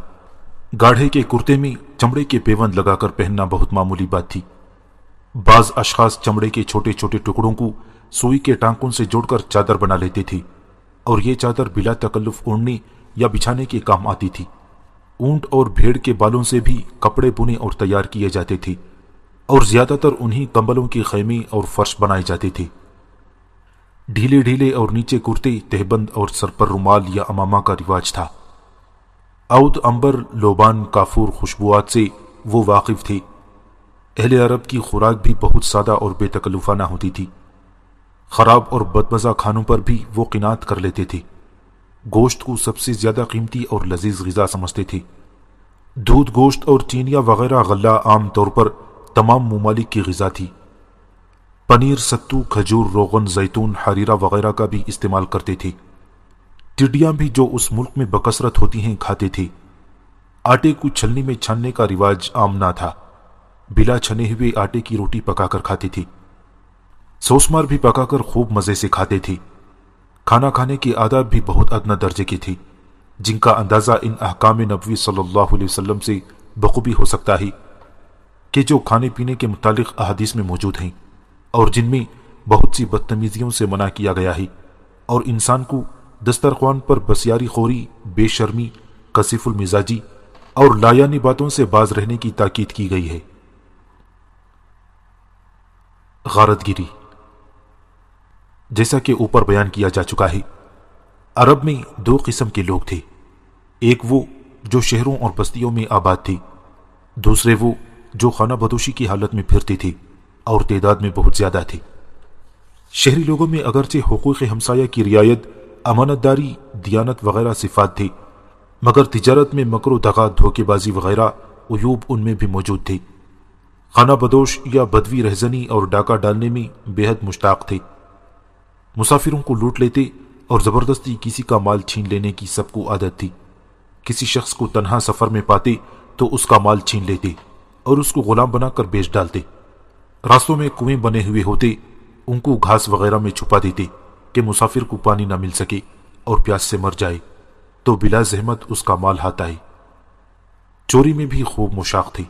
گاڑھے کے کرتے میں چمڑے کے پیوند لگا کر پہننا بہت معمولی بات تھی۔ بعض اشخاص چمڑے کے چھوٹے چھوٹے ٹکڑوں کو سوئی کے ٹانکوں سے جوڑ کر چادر بنا لیتے تھے، اور یہ چادر بلا تکلف اوڑھنے یا بچھانے کے کام آتی تھی۔ اونٹ اور بھیڑ کے بالوں سے بھی کپڑے بنے اور تیار کیے جاتے تھے، اور زیادہ تر انہی کمبلوں کے خیمے اور فرش بنائے جاتے تھے۔ ڈھیلے ڈھیلے اور نیچے کرتے، تہبند اور سر پر رومال یا امامہ کا رواج تھا۔ عود، عنبر، لوبان، کافور خوشبوات سے وہ واقف تھے۔ اہل عرب کی خوراک بھی بہت سادہ اور بے تکلفانہ ہوتی تھی۔ خراب اور بدمزہ کھانوں پر بھی وہ قناعت کر لیتے تھے۔ گوشت کو سب سے زیادہ قیمتی اور لذیذ غذا سمجھتے تھے۔ دودھ، گوشت اور چینیاں وغیرہ غلہ عام طور پر تمام ممالک کی غذا تھی۔ پنیر، ستو، کھجور، روغن، زیتون، حریرہ وغیرہ کا بھی استعمال کرتے تھے۔ ٹڈیاں بھی جو اس ملک میں بکثرت ہوتی ہیں کھاتے تھے۔ آٹے کو چھلنی میں چھاننے کا رواج عام نہ تھا۔ بلا چھنے ہوئے آٹے کی روٹی پکا کر کھاتے تھے۔ سوسمار بھی پکا کر خوب مزے سے کھاتے تھے۔ کھانا کھانے کے آداب بھی بہت ادنی درجے کے تھے، جن کا اندازہ ان احکام نبوی صلی اللہ علیہ وسلم سے بخوبی ہو سکتا ہے کہ جو کھانے پینے کے متعلق احادیث میں موجود ہیں، اور جن میں بہت سی بدتمیزیوں سے منع کیا گیا ہے، اور انسان کو دسترخوان پر بسیاری خوری، بے شرمی، کثیف المزاجی اور لایانی باتوں سے باز رہنے کی تاکید کی گئی ہے۔ غارت گیری، جیسا کہ اوپر بیان کیا جا چکا ہے، عرب میں دو قسم کے لوگ تھے۔ ایک وہ جو شہروں اور بستیوں میں آباد تھے، دوسرے وہ جو خانہ بدوشی کی حالت میں پھرتے تھے اور تعداد میں بہت زیادہ تھے۔ شہری لوگوں میں اگرچہ حقوق ہمسایہ کی رعایت، امانت داری، دیانت وغیرہ صفات تھی، مگر تجارت میں مکر و دغا، دھوکے بازی وغیرہ عیوب ان میں بھی موجود تھے۔ خانہ بدوش یا بدوی رہزنی اور ڈاکہ ڈالنے میں بے حد مشتاق تھے۔ مسافروں کو لوٹ لیتے اور زبردستی کسی کا مال چھین لینے کی سب کو عادت تھی۔ کسی شخص کو تنہا سفر میں پاتے تو اس کا مال چھین لیتے اور اس کو غلام بنا کر بیچ ڈالتے۔ راستوں میں کنویں بنے ہوئے ہوتے، ان کو گھاس وغیرہ میں چھپا دیتے کہ مسافر کو پانی نہ مل سکے اور پیاس سے مر جائے، تو بلا زحمت اس کا مال ہاتھ آئے۔ چوری میں بھی خوب مشاق تھے۔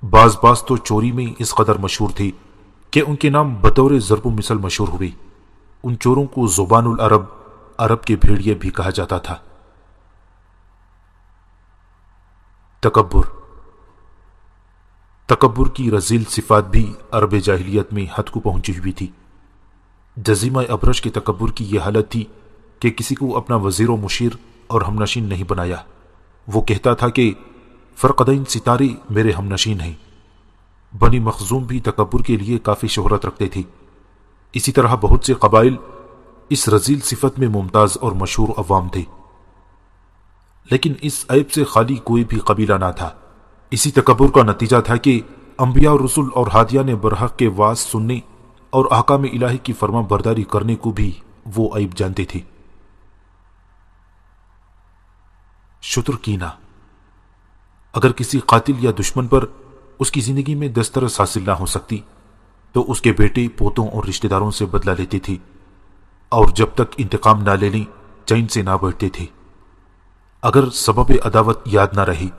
بعض تو چوری میں اس قدر مشہور تھے کہ ان کے نام بطور ضرب و مثل مشہور ہوئے۔ ان چوروں کو زبان العرب، عرب کے بھیڑیے بھی کہا جاتا تھا۔ تکبر، تکبر کی رذیل صفات بھی عرب جاہلیت میں حد کو پہنچی ہوئی تھی۔ جزیمہ ابرش کے تکبر کی یہ حالت تھی کہ کسی کو اپنا وزیر و مشیر اور ہم نشین نہیں بنایا۔ وہ کہتا تھا کہ فرقدین ستارے میرے ہم نشین ہیں۔ بنی مخزوم بھی تکبر کے لیے کافی شہرت رکھتے تھے۔ اسی طرح بہت سے قبائل اس رذیل صفت میں ممتاز اور مشہور عوام تھے، لیکن اس عیب سے خالی کوئی بھی قبیلہ نہ تھا۔ اسی تکبر کا نتیجہ تھا کہ انبیاء، رسول اور ہادیہ نے برحق کے وعظ سننے اور احکام الہی کی فرما برداری کرنے کو بھی وہ عیب جانتے تھے۔ شتر کینہ، اگر کسی قاتل یا دشمن پر اس کی زندگی میں دسترس حاصل نہ ہو سکتی تو اس کے بیٹے، پوتوں اور رشتہ داروں سے بدلہ لیتے تھے، اور جب تک انتقام نہ لے لیں چین سے نہ بیٹھتے تھے۔ اگر سبب عداوت یاد نہ رہی،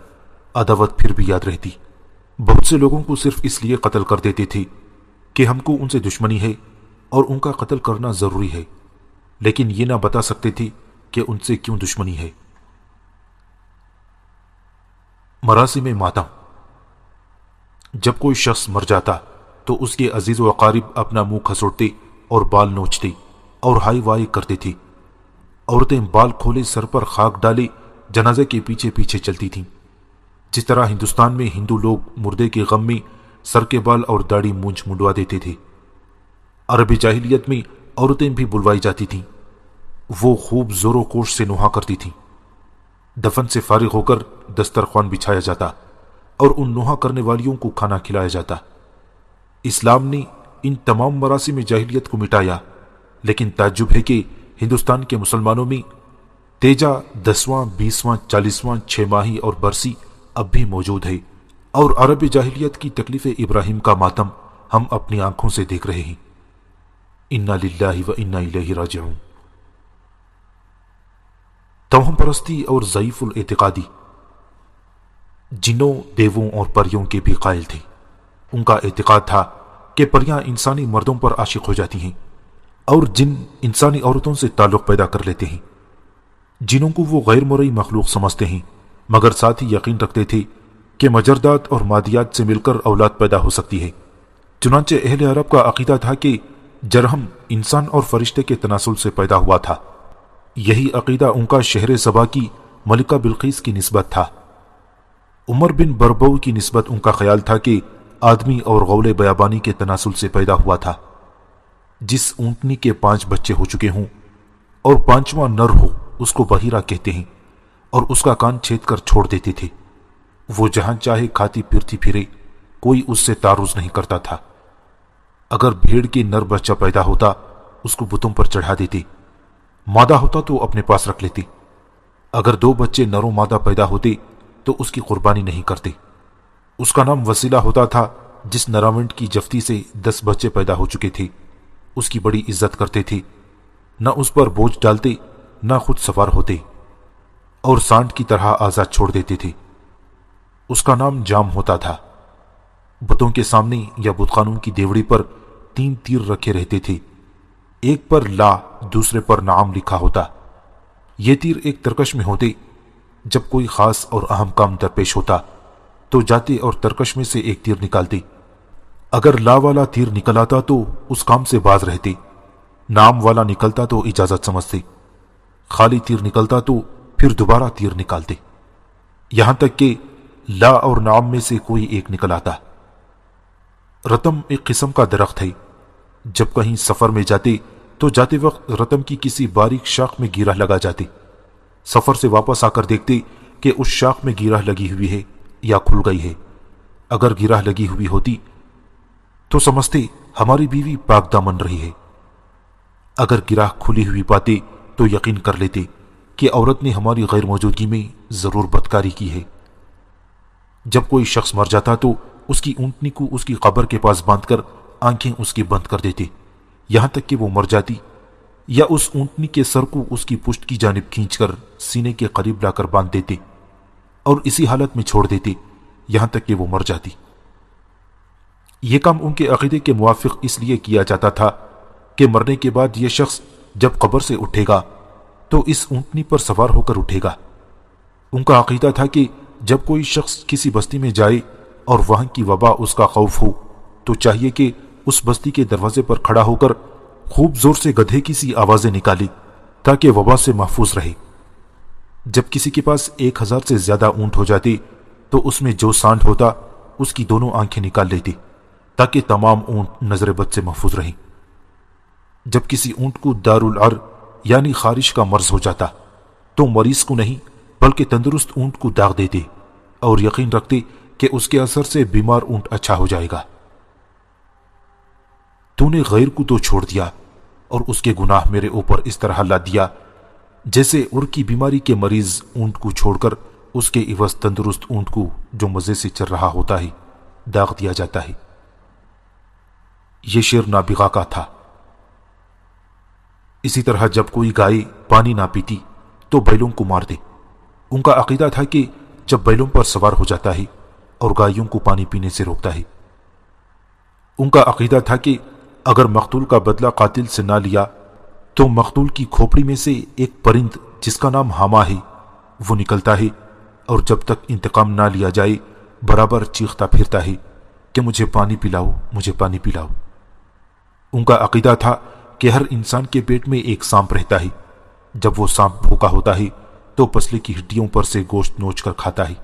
عداوت پھر بھی یاد رہتی۔ بہت سے لوگوں کو صرف اس لیے قتل کر دیتے تھے کہ ہم کو ان سے دشمنی ہے اور ان کا قتل کرنا ضروری ہے، لیکن یہ نہ بتا سکتے تھے کہ ان سے کیوں دشمنی ہے۔ مراسم ماتم، جب کوئی شخص مر جاتا تو اس کے عزیز و اقارب اپنا منہ کھسوٹتے اور بال نوچتے اور ہائی وائی کرتے تھے۔ عورتیں بال کھولے، سر پر خاک ڈالے جنازے کے پیچھے پیچھے چلتی تھیں۔ جس طرح ہندوستان میں ہندو لوگ مردے کے غم میں سر کے بال اور داڑھی مونچھ منڈوا دیتے تھے، عرب جاہلیت میں عورتیں بھی بلوائی جاتی تھیں۔ وہ خوب زور و کوش سے نوحہ کرتی تھیں۔ دفن سے فارغ ہو کر دسترخوان بچھایا جاتا اور ان نوحہ کرنے والیوں کو کھانا کھلایا جاتا۔ اسلام نے ان تمام مراسم جاہلیت کو مٹایا، لیکن تعجب ہے کہ ہندوستان کے مسلمانوں میں تیجا، 10واں، 20واں، 40واں، 6 ماہی اور برسی اب بھی موجود ہے، اور عرب جاہلیت کی تکلیف ابراہیم کا ماتم ہم اپنی آنکھوں سے دیکھ رہے ہیں۔ انا للہ و انا الیہ راجعون۔ توہم پرستی اور ضعیف الاعتقادی، جنوں، دیووں اور پریوں کے بھی قائل تھے۔ ان کا اعتقاد تھا کہ پریاں انسانی مردوں پر عاشق ہو جاتی ہیں اور جن انسانی عورتوں سے تعلق پیدا کر لیتے ہیں۔ جنوں کو وہ غیر مرئی مخلوق سمجھتے ہیں، مگر ساتھ ہی یقین رکھتے تھے کہ مجردات اور مادیات سے مل کر اولاد پیدا ہو سکتی ہے۔ چنانچہ اہل عرب کا عقیدہ تھا کہ جرہم انسان اور فرشتے کے تناسل سے پیدا ہوا تھا۔ یہی عقیدہ ان کا شہر سبا کی ملکہ بلقیس کی نسبت تھا۔ عمر بن بربو کی نسبت ان کا خیال تھا کہ آدمی اور غول بیابانی کے تناسل سے پیدا ہوا تھا۔ جس اونٹنی کے 5 بچے ہو چکے ہوں اور 5واں نر ہو اس کو بحیرہ کہتے ہیں، اور اس کا کان چھید کر چھوڑ دیتے تھے۔ وہ جہاں چاہے کھاتی پھرتی پھرے، کوئی اس سے تعرض نہیں کرتا تھا۔ اگر بھیڑ کے نر بچہ پیدا ہوتا اس کو بتوں پر چڑھا دیتے، مادہ ہوتا تو اپنے پاس رکھ لیتے۔ اگر 2 بچے نر و مادہ پیدا ہوتے تو اس کی قربانی نہیں کرتے۔ اس کا نام وسیلہ ہوتا تھا۔ جس نراونٹ کی جفتی سے 10 بچے پیدا ہو چکے تھے اس کی بڑی عزت کرتے تھے، نہ اس پر بوجھ ڈالتے نہ خود سوار ہوتے، اور سانڈ کی طرح آزاد چھوڑ دیتے تھے۔ اس کا نام جام ہوتا تھا۔ بتوں کے سامنے یا بت خانوں کی دیوڑی پر 3 تیر رکھے رہتے تھے، ایک پر لا دوسرے پر نعم لکھا ہوتا۔ یہ تیر ایک ترکش میں ہوتے۔ جب کوئی خاص اور اہم کام درپیش ہوتا تو جاتے اور ترکش میں سے ایک تیر نکالتے۔ اگر لا والا تیر نکل آتا تو اس کام سے باز رہتے، نام والا نکلتا تو اجازت سمجھتے، خالی تیر نکلتا تو پھر دوبارہ تیر نکالتے، یہاں تک کہ لا اور نام میں سے کوئی ایک نکل آتا۔ رتم ایک قسم کا درخت ہے۔ جب کہیں سفر میں جاتے تو جاتے وقت رتم کی کسی باریک شاخ میں گیرہ لگا جاتے۔ سفر سے واپس آ کر دیکھتے کہ اس شاخ میں گیرہ لگی ہوئی ہے یا کھل گئی ہے۔ اگر گیرہ لگی ہوئی ہوتی تو سمجھتے ہماری بیوی پاک دامن رہی ہے۔ اگر گیرہ کھلی ہوئی پاتے تو یقین کر لیتے کہ عورت نے ہماری غیر موجودگی میں ضرور بدکاری کی ہے۔ جب کوئی شخص مر جاتا تو اس کی اونٹنی کو اس کی قبر کے پاس باندھ کر آنکھیں اس کی بند کر دیتے، یہاں تک کہ وہ مر جاتی، یا اس اونٹنی کے سر کو اس کی پشت کی جانب کھینچ کر سینے کے قریب لا کر باندھ دیتے اور اسی حالت میں چھوڑ دیتے یہاں تک کہ وہ مر جاتی۔ یہ کام ان کے عقیدے کے موافق اس لیے کیا جاتا تھا کہ مرنے کے بعد یہ شخص جب قبر سے اٹھے گا تو اس اونٹنی پر سوار ہو کر اٹھے گا۔ ان کا عقیدہ تھا کہ جب کوئی شخص کسی بستی میں جائے اور وہاں کی وبا اس کا خوف ہو تو چاہیے کہ اس بستی کے دروازے پر کھڑا ہو کر خوب زور سے گدھے کی سی آوازیں نکالی تاکہ وبا سے محفوظ رہے۔ جب کسی کے پاس 1000 سے زیادہ اونٹ ہو جاتے تو اس میں جو سانڈ ہوتا اس کی دونوں آنکھیں نکال لیتے تاکہ تمام اونٹ نظر بد سے محفوظ رہیں۔ جب کسی اونٹ کو دارالعر یعنی خارش کا مرض ہو جاتا تو مریض کو نہیں بلکہ تندرست اونٹ کو داغ دیتے اور یقین رکھتے کہ اس کے اثر سے بیمار اونٹ اچھا ہو جائے گا۔ تو نے غیر کو تو چھوڑ دیا اور اس کے گناہ میرے اوپر اس طرح لا دیا جیسے ار کی بیماری کے مریض اونٹ کو چھوڑ کر اس کے عوض تندرست اونٹ کو جو مزے سے چل رہا ہوتا ہے داغ دیا جاتا ہے۔ یہ شعر نابغہ کا تھا۔ اسی طرح جب کوئی گائے پانی نہ پیتی تو بیلوں کو مار دے۔ ان کا عقیدہ تھا کہ جب بیلوں پر سوار ہو جاتا ہے اور گائیوں کو پانی پینے سے روکتا ہے۔ ان کا عقیدہ تھا کہ اگر مقتول کا بدلہ قاتل سے نہ لیا تو مقتول کی کھوپڑی میں سے ایک پرند جس کا نام ہاما ہے وہ نکلتا ہے اور جب تک انتقام نہ لیا جائے برابر چیختا پھرتا ہے کہ مجھے پانی پلاؤ، مجھے پانی پلاؤ۔ ان کا عقیدہ تھا کہ ہر انسان کے پیٹ میں ایک سانپ رہتا ہے، جب وہ سانپ بھوکا ہوتا ہے تو پسلی کی ہڈیوں پر سے گوشت نوچ کر کھاتا ہے۔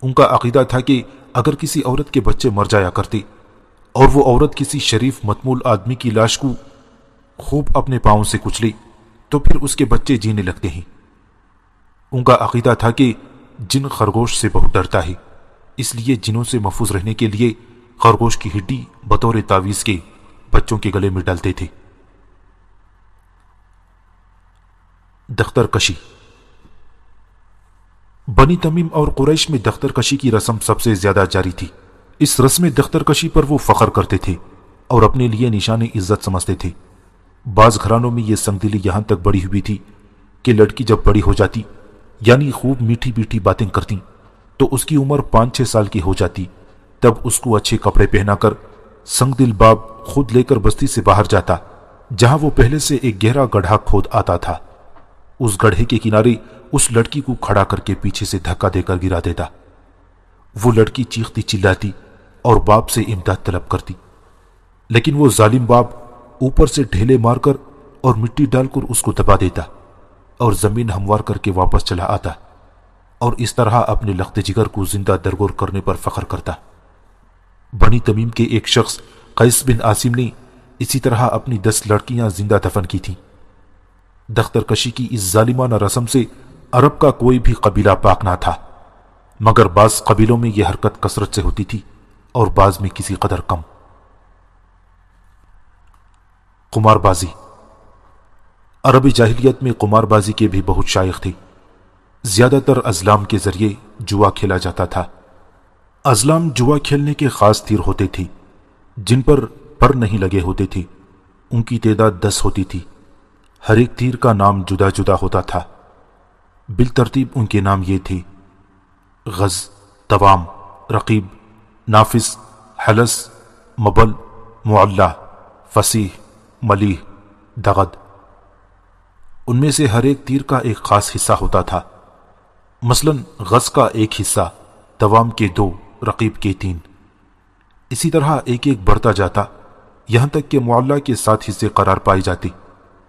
ان کا عقیدہ تھا کہ اگر کسی عورت کے بچے مر جایا کرتے اور وہ عورت کسی شریف متمول آدمی کی لاش کو خوب اپنے پاؤں سے کچلے تو پھر اس کے بچے جینے لگتے ہیں۔ ان کا عقیدہ تھا کہ جن خرگوش سے بہت ڈرتا ہے، اس لیے جنوں سے محفوظ رہنے کے لیے خرگوش کی ہڈی بطور تعویذ کے بچوں کے گلے میں ڈالتے تھے۔ دختر کشی۔ بنی تمیم اور قریش میں دختر کشی کی رسم سب سے زیادہ جاری تھی۔ اس رسم دختر کشی پر وہ فخر کرتے تھے اور اپنے لیے نشان عزت سمجھتے تھے۔ بعض گھرانوں میں یہ سنگ دلی یہاں تک بڑھی ہوئی تھی کہ لڑکی جب بڑی ہو جاتی یعنی خوب میٹھی میٹھی باتیں کرتی تو اس کی عمر 5-6 سال کی ہو جاتی، تب اس کو اچھے کپڑے پہنا کر سنگ دل باب خود لے کر بستی سے باہر جاتا جہاں وہ پہلے سے ایک گہرا گڑھا کھود آتا تھا۔ اس گڑھے کے کنارے اس لڑکی کو کھڑا کر کے پیچھے سے دھکا دے کر گرا دیتا۔ وہ لڑکی چیختی چلاتی اور باپ سے امداد طلب کرتی، لیکن وہ ظالم باپ اوپر سے ڈھیلے مار کر اور مٹی ڈال کر اس کو دبا دیتا اور زمین ہموار کر کے واپس چلا آتا اور اس طرح اپنے لخت جگر کو زندہ درگور کرنے پر فخر کرتا۔ بنی تمیم کے ایک شخص قیس بن عاصم نے اسی طرح اپنی 10 لڑکیاں زندہ دفن کی تھیں۔ دخترکشی کی اس ظالمانہ رسم سے عرب کا کوئی بھی قبیلہ پاک نہ تھا، مگر بعض قبیلوں میں یہ حرکت کثرت سے ہوتی تھی اور بعض میں کسی قدر کم۔ قمار بازی۔ عربی جاہلیت میں قمار بازی کے بھی بہت شائق تھے۔ زیادہ تر ازلام کے ذریعے جوا کھیلا جاتا تھا۔ ازلام جوا کھیلنے کے خاص تیر ہوتے تھے جن پر نہیں لگے ہوتے تھے۔ ان کی تعداد 10 ہوتی تھی۔ ہر ایک تیر کا نام جدا جدا ہوتا تھا۔ بالترتیب ان کے نام یہ تھے: غز، توام، رقیب، نافس، حلس، مبل، معلّہ، فصیح، ملیح، دغد۔ ان میں سے ہر ایک تیر کا ایک خاص حصہ ہوتا تھا۔ مثلاً غز کا ایک حصہ، توام کے 2، رقیب کے 3۔ اسی طرح ایک ایک بڑھتا جاتا یہاں تک کہ معلّہ کے 7 حصے قرار پائے جاتے۔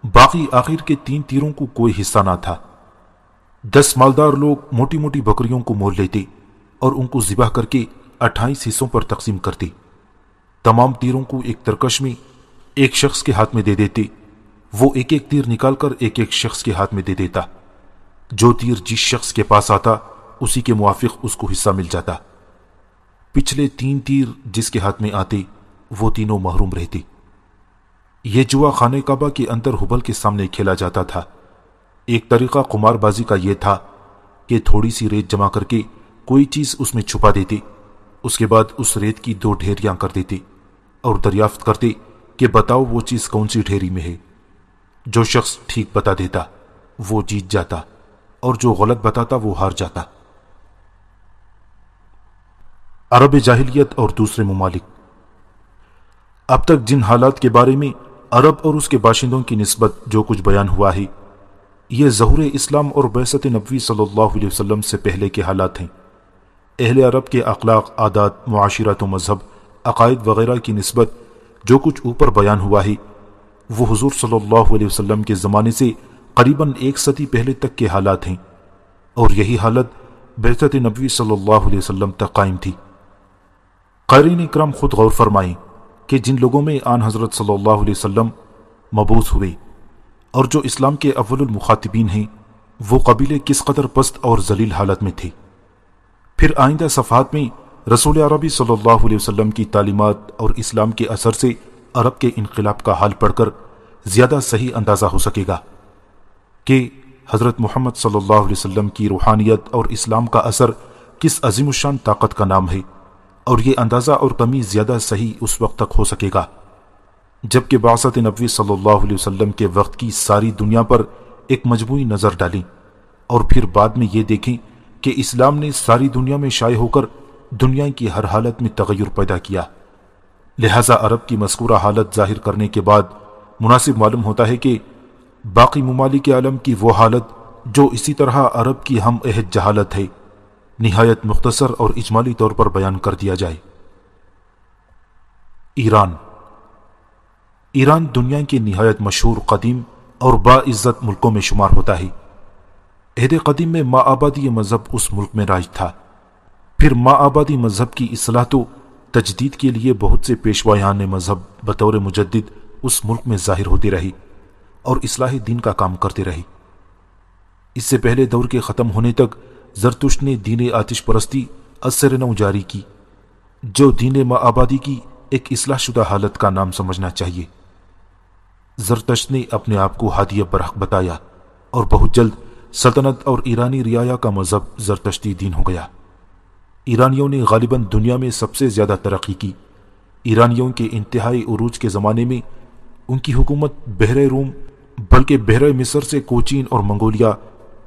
باقی آخر کے 3 تیروں کو کوئی حصہ نہ تھا۔ 10 مالدار لوگ موٹی موٹی بکریوں کو مول لیتے اور ان کو ذبح کر کے 28 حصوں پر تقسیم کرتے۔ تمام تیروں کو ایک ترکش میں ایک شخص کے ہاتھ میں دے دیتے۔ وہ ایک ایک تیر نکال کر ایک ایک شخص کے ہاتھ میں دے دیتا۔ جو تیر جس شخص کے پاس آتا اسی کے موافق اس کو حصہ مل جاتا۔ پچھلے 3 تیر جس کے ہاتھ میں آتے وہ تینوں محروم رہتے۔ یہ جوا خانہ کعبہ کے اندر حبل کے سامنے کھیلا جاتا تھا۔ ایک طریقہ قمار بازی کا یہ تھا کہ تھوڑی سی ریت جمع کر کے کوئی چیز اس میں چھپا دیتے، اس کے بعد اس ریت کی 2 ڈھیریاں کر دیتے اور دریافت کرتے کہ بتاؤ وہ چیز کون سی ڈھیری میں ہے۔ جو شخص ٹھیک بتا دیتا وہ جیت جاتا اور جو غلط بتاتا وہ ہار جاتا۔ عرب جاہلیت اور دوسرے ممالک۔ اب تک جن حالات کے بارے میں عرب اور اس کے باشندوں کی نسبت جو کچھ بیان ہوا ہے، یہ ظہور اسلام اور بعثت نبوی صلی اللہ علیہ وسلم سے پہلے کے حالات ہیں۔ اہل عرب کے اخلاق، عادات، معاشرت و مذہب، عقائد وغیرہ کی نسبت جو کچھ اوپر بیان ہوا ہے وہ حضور صلی اللہ علیہ وسلم کے زمانے سے قریباً 1 صدی پہلے تک کے حالات ہیں، اور یہی حالت بعثت نبوی صلی اللہ علیہ وسلم تک قائم تھی۔ قارئین اکرام خود غور فرمائیں کہ جن لوگوں میں آن حضرت صلی اللہ علیہ وسلم مبعوث ہوئے اور جو اسلام کے اول المخاطبین ہیں، وہ قبیلے کس قدر پست اور ذلیل حالت میں تھے۔ پھر آئندہ صفحات میں رسول عربی صلی اللہ علیہ وسلم کی تعلیمات اور اسلام کے اثر سے عرب کے انقلاب کا حال پڑھ کر زیادہ صحیح اندازہ ہو سکے گا کہ حضرت محمد صلی اللہ علیہ وسلم کی روحانیت اور اسلام کا اثر کس عظیم الشان طاقت کا نام ہے، اور یہ اندازہ اور تمیز زیادہ صحیح اس وقت تک ہو سکے گا جبکہ بعثت نبوی صلی اللہ علیہ وسلم کے وقت کی ساری دنیا پر ایک مجموعی نظر ڈالیں اور پھر بعد میں یہ دیکھیں کہ اسلام نے ساری دنیا میں شائع ہو کر دنیا کی ہر حالت میں تغیر پیدا کیا۔ لہذا عرب کی مذکورہ حالت ظاہر کرنے کے بعد مناسب معلوم ہوتا ہے کہ باقی ممالک عالم کی وہ حالت جو اسی طرح عرب کی ہم عہد جہالت ہے نہایت مختصر اور اجمالی طور پر بیان کر دیا جائے۔ ایران دنیا کے نہایت مشہور، قدیم اور باعزت ملکوں میں شمار ہوتا ہے۔ عہد قدیم میں ماآبادی مذہب اس ملک میں رائج تھا۔ پھر ماآبادی مذہب کی اصلاح تو تجدید کے لیے بہت سے پیشوایان مذہب بطور مجدد اس ملک میں ظاہر ہوتے رہے اور اصلاح دین کا کام کرتے رہے۔ اس سے پہلے دور کے ختم ہونے تک زرتشت نے دین آتش پرستی اثر نو جاری کی، جو دین ماآبادی کی ایک اصلاح شدہ حالت کا نام سمجھنا چاہیے۔ زرتشت نے اپنے آپ کو ہادی برحق بتایا اور بہت جلد سلطنت اور ایرانی رعایا کا مذہب زرتشتی دین ہو گیا۔ ایرانیوں نے غالباً دنیا میں سب سے زیادہ ترقی کی۔ ایرانیوں کے انتہائی عروج کے زمانے میں ان کی حکومت بحر روم بلکہ بحر مصر سے کوچین اور منگولیا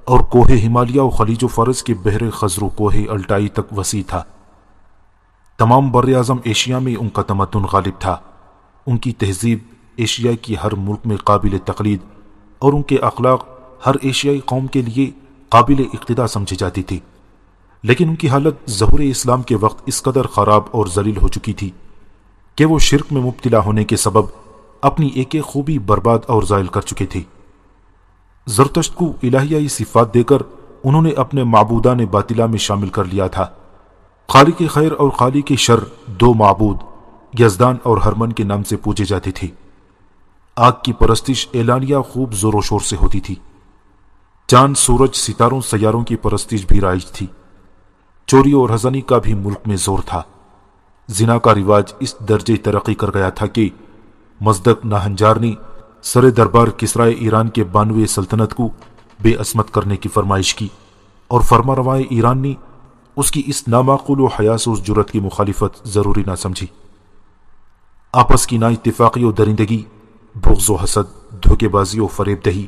اور کوہ ہمالیہ و خلیج و فارس کے بحر خزر و کوہ الٹائی تک وسیع تھا۔ تمام بر اعظم ایشیا میں ان کا تمدن غالب تھا۔ ان کی تہذیب ایشیا کی ہر ملک میں قابل تقلید اور ان کے اخلاق ہر ایشیائی قوم کے لیے قابل اقتداء سمجھے جاتی تھی، لیکن ان کی حالت ظہور اسلام کے وقت اس قدر خراب اور ذلیل ہو چکی تھی کہ وہ شرک میں مبتلا ہونے کے سبب اپنی ایک ایک خوبی برباد اور زائل کر چکے تھے۔ زرتشت کو الہیائی صفات دے کر انہوں نے اپنے معبودان باطلہ میں شامل کر لیا تھا۔ خالق خیر اور خالق شر دو معبود یزدان اور ہرمن کے نام سے پوجے جاتے تھے۔ آگ کی پرستش اعلانیہ خوب زور و شور سے ہوتی تھی۔ چاند، سورج، ستاروں، سیاروں کی پرستش بھی رائج تھی۔ چوری اور ہزانی کا بھی ملک میں زور تھا۔ زنا کا رواج اس درجے ترقی کر گیا تھا کہ مزدک ناہنجار نے سر دربار کسرائے ایران کے 92 سلطنت کو بے عصمت کرنے کی فرمائش کی، اور فرما روائے ایران نے اس کی اس نامعقول و حیاسوس جرت کی مخالفت ضروری نہ سمجھی۔ آپس کی نا اتفاقی و درندگی، بغض و حسد، دھوکے بازی و فریب دہی،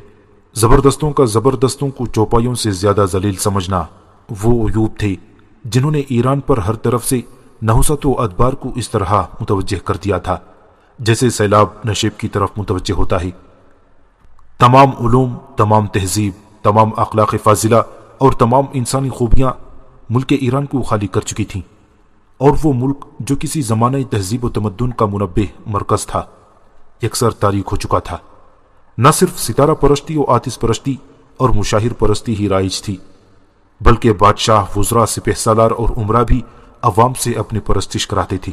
زبردستوں کا زبردستوں کو چوپایوں سے زیادہ ذلیل سمجھنا وہ عیوب تھے جنہوں نے ایران پر ہر طرف سے نحوست و ادبار کو اس طرح متوجہ کر دیا تھا جیسے سیلاب نشیب کی طرف متوجہ ہوتا ہے۔ تمام علوم، تمام تہذیب، تمام اخلاق فاضلہ اور تمام انسانی خوبیاں ملک ایران کو خالی کر چکی تھیں، اور وہ ملک جو کسی زمانہ تہذیب و تمدن کا منبع مرکز تھا یکسر تاریک ہو چکا تھا۔ نہ صرف ستارہ پرستی و آتش پرستی اور مشاہر پرستی ہی رائج تھی، بلکہ بادشاہ، وزراء، سپہ سالار اور عمرہ بھی عوام سے اپنی پرستش کراتے تھے۔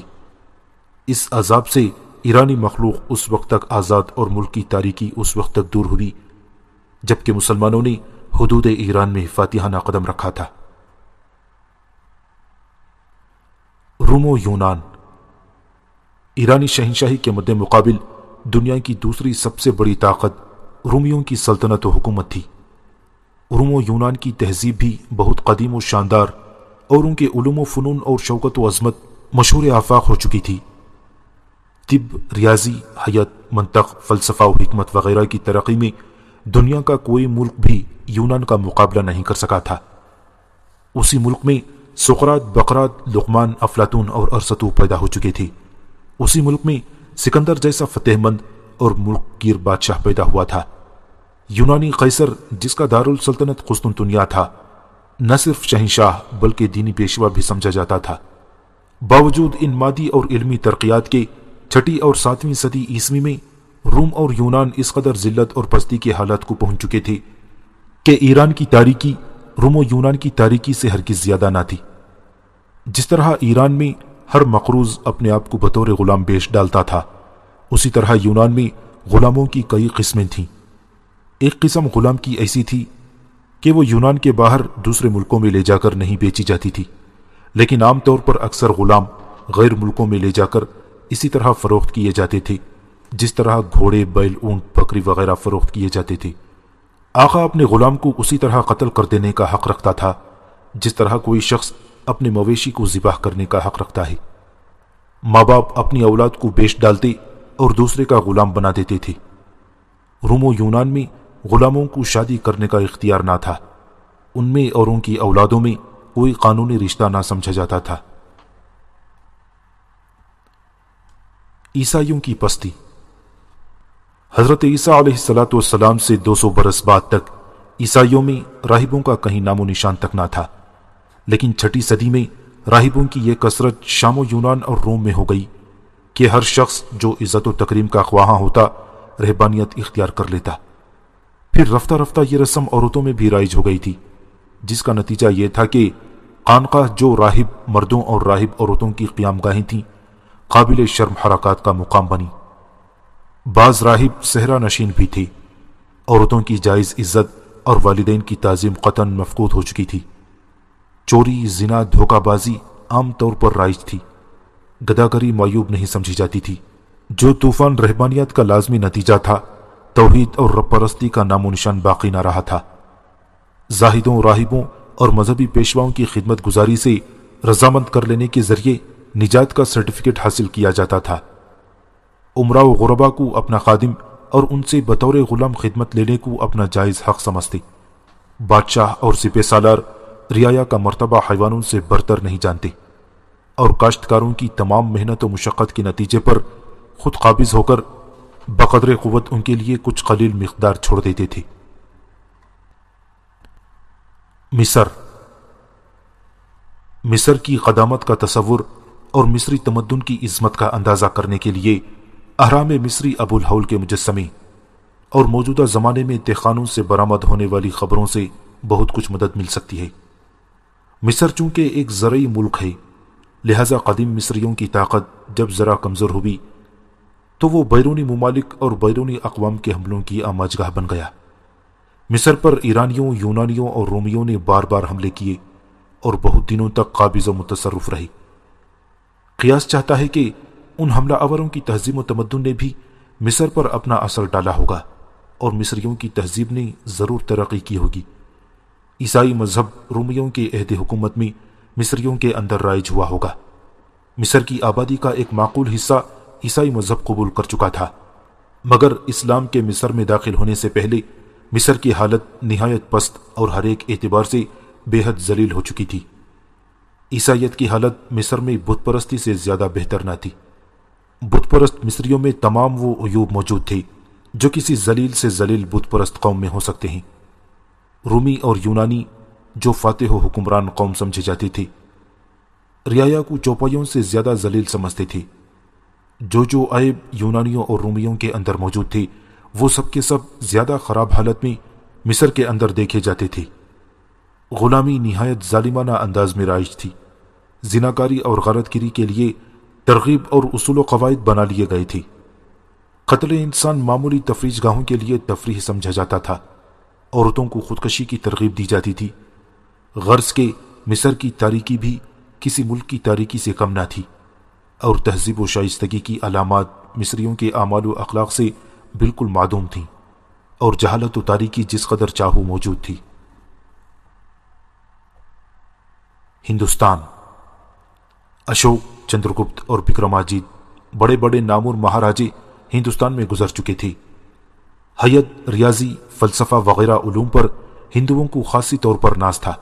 اس عذاب سے ایرانی مخلوق اس وقت تک آزاد اور ملک کی تاریکی اس وقت تک دور ہوئی جبکہ مسلمانوں نے حدود ایران میں فاتحانہ قدم رکھا تھا۔ روم و یونان۔ ایرانی شہنشاہی کے مد مقابل دنیا کی دوسری سب سے بڑی طاقت رومیوں کی سلطنت و حکومت تھی۔ روم و یونان کی تہذیب بھی بہت قدیم و شاندار، اور ان کے علوم و فنون اور شوکت و عظمت مشہور آفاق ہو چکی تھی۔ طب، ریاضی، حیات، منطق، فلسفہ و حکمت وغیرہ کی ترقی میں دنیا کا کوئی ملک بھی یونان کا مقابلہ نہیں کر سکا تھا۔ اسی ملک میں سقراط، بقراط، لقمان، افلاطون اور ارسطو پیدا ہو چکے تھے۔ اسی ملک میں سکندر جیسا فتح مند اور ملک گیر بادشاہ پیدا ہوا تھا۔ یونانی قیصر، جس کا دارالسلطنت قسطنطنیہ تھا، نہ صرف شہنشاہ بلکہ دینی پیشوا بھی سمجھا جاتا تھا۔ باوجود ان مادی اور علمی ترقیات کے 6 اور 7ویں صدی عیسوی میں روم اور یونان اس قدر ذلت اور پستی کے حالات کو پہنچ چکے تھے کہ ایران کی تاریکی روم و یونان کی تاریکی سے ہرگز زیادہ نہ تھی۔ جس طرح ایران میں ہر مقروض اپنے آپ کو بطور غلام بیچ ڈالتا تھا، اسی طرح یونان میں غلاموں کی کئی قسمیں تھیں۔ ایک قسم غلام کی ایسی تھی کہ وہ یونان کے باہر دوسرے ملکوں میں لے جا کر نہیں بیچی جاتی تھی، لیکن عام طور پر اکثر غلام غیر ملکوں میں لے جا کر اسی طرح فروخت کیے جاتے تھے جس طرح گھوڑے، بیل، اونٹ، بکری وغیرہ فروخت کیے جاتے تھے۔ آقا اپنے غلام کو اسی طرح قتل کر دینے کا حق رکھتا تھا جس طرح کوئی شخص اپنے مویشی کو ذبح کرنے کا حق رکھتا ہے۔ ماں باپ اپنی اولاد کو بیچ ڈالتے اور دوسرے کا غلام بنا دیتے تھے۔ روم و یونان میں غلاموں کو شادی کرنے کا اختیار نہ تھا، ان میں اور ان کی اولادوں میں کوئی قانونی رشتہ نہ سمجھا جاتا تھا۔ عیسائیوں کی پستی۔ حضرت عیسیٰ علیہ السلام سے 200 برس بعد تک عیسائیوں میں راہبوں کا کہیں نام و نشان تک نہ تھا، لیکن 6 صدی میں راہبوں کی یہ کثرت شام و یونان اور روم میں ہو گئی کہ ہر شخص جو عزت و تکریم کا خواہاں ہوتا رہبانیت اختیار کر لیتا۔ پھر رفتہ رفتہ یہ رسم عورتوں میں بھی رائج ہو گئی تھی، جس کا نتیجہ یہ تھا کہ خانقاہ جو راہب مردوں اور راہب عورتوں کی قیام گاہیں تھیں، قابل شرم حرکات کا مقام بنی۔ بعض راہب صحرا نشین بھی تھے۔ عورتوں کی جائز عزت اور والدین کی تعظیم قطعاً مفقود ہو چکی تھی۔ چوری، زنا، دھوکہ بازی عام طور پر رائج تھی۔ گداگری معیوب نہیں سمجھی جاتی تھی۔ جو طوفان رہبانیت کا لازمی نتیجہ تھا، توحید اور رب پرستی کا نام و نشان باقی نہ رہا تھا۔ زاہدوں، راہبوں اور مذہبی پیشواؤں کی خدمت گزاری سے رضامند کر لینے کے ذریعے نجات کا سرٹیفکیٹ حاصل کیا جاتا تھا۔ عمرا و غربا کو اپنا خادم اور ان سے بطور غلام خدمت لینے کو اپنا جائز حق سمجھتے۔ بادشاہ اور سپہ سالار رعایا کا مرتبہ حیوانوں سے برتر نہیں جانتے، اور کاشتکاروں کی تمام محنت و مشقت کے نتیجے پر خود قابض ہو کر بقدر قوت ان کے لیے کچھ قلیل مقدار چھوڑ دیتے تھے۔ مصر کی قدامت کا تصور اور مصری تمدن کی عظمت کا اندازہ کرنے کے لیے اہرام مصری ابو الہول کے مجسمے اور موجودہ زمانے میں تہخانوں سے برآمد ہونے والی خبروں سے بہت کچھ مدد مل سکتی ہے۔ مصر چونکہ ایک زرعی ملک ہے، لہذا قدیم مصریوں کی طاقت جب ذرا کمزور ہوئی تو وہ بیرونی ممالک اور بیرونی اقوام کے حملوں کی آماجگاہ بن گیا۔ مصر پر ایرانیوں، یونانیوں اور رومیوں نے بار بار حملے کیے اور بہت دنوں تک قابض و متصرف رہے۔ قیاس چاہتا ہے کہ ان حملہ آوروں کی تہذیب و تمدن نے بھی مصر پر اپنا اثر ڈالا ہوگا اور مصریوں کی تہذیب نے ضرور ترقی کی ہوگی۔ عیسائی مذہب رومیوں کے عہد حکومت میں مصریوں کے اندر رائج ہوا ہوگا۔ مصر کی آبادی کا ایک معقول حصہ عیسائی مذہب قبول کر چکا تھا، مگر اسلام کے مصر میں داخل ہونے سے پہلے مصر کی حالت نہایت پست اور ہر ایک اعتبار سے بے حد ذلیل ہو چکی تھی۔ عیسائیت کی حالت مصر میں بت پرستی سے زیادہ بہتر نہ تھی۔ بت پرست مصریوں میں تمام وہ عیوب موجود تھے جو کسی ذلیل سے ذلیل بت پرست قوم میں ہو سکتے ہیں۔ رومی اور یونانی جو فاتح و حکمران قوم سمجھے جاتے تھے، رعایا کو چوپایوں سے زیادہ ذلیل سمجھتے تھے۔ جو عیب یونانیوں اور رومیوں کے اندر موجود تھے وہ سب کے سب زیادہ خراب حالت میں مصر کے اندر دیکھے جاتے تھے۔ غلامی نہایت ظالمانہ انداز میں رائج تھی۔ زناکاری اور غارت گیری کے لیے ترغیب اور اصول و قواعد بنا لیے گئے تھے۔ قتل انسان معمولی تفریح گاہوں کے لیے تفریح سمجھا جاتا تھا۔ عورتوں کو خودکشی کی ترغیب دی جاتی تھی۔ غرض کہ مصر کی تاریکی بھی کسی ملک کی تاریکی سے کم نہ تھی، اور تہذیب و شائستگی کی علامات مصریوں کے اعمال و اخلاق سے بالکل معدوم تھیں، اور جہالت و تاریکی جس قدر چاہو موجود تھی۔ ہندوستان۔ اشوک، چندرگپت اور وکرماجیت بڑے بڑے نامور مہاراجے ہندوستان میں گزر چکے تھے۔ حیات، ریاضی، فلسفہ وغیرہ علوم پر ہندوؤں کو خاصی طور پر ناز تھا۔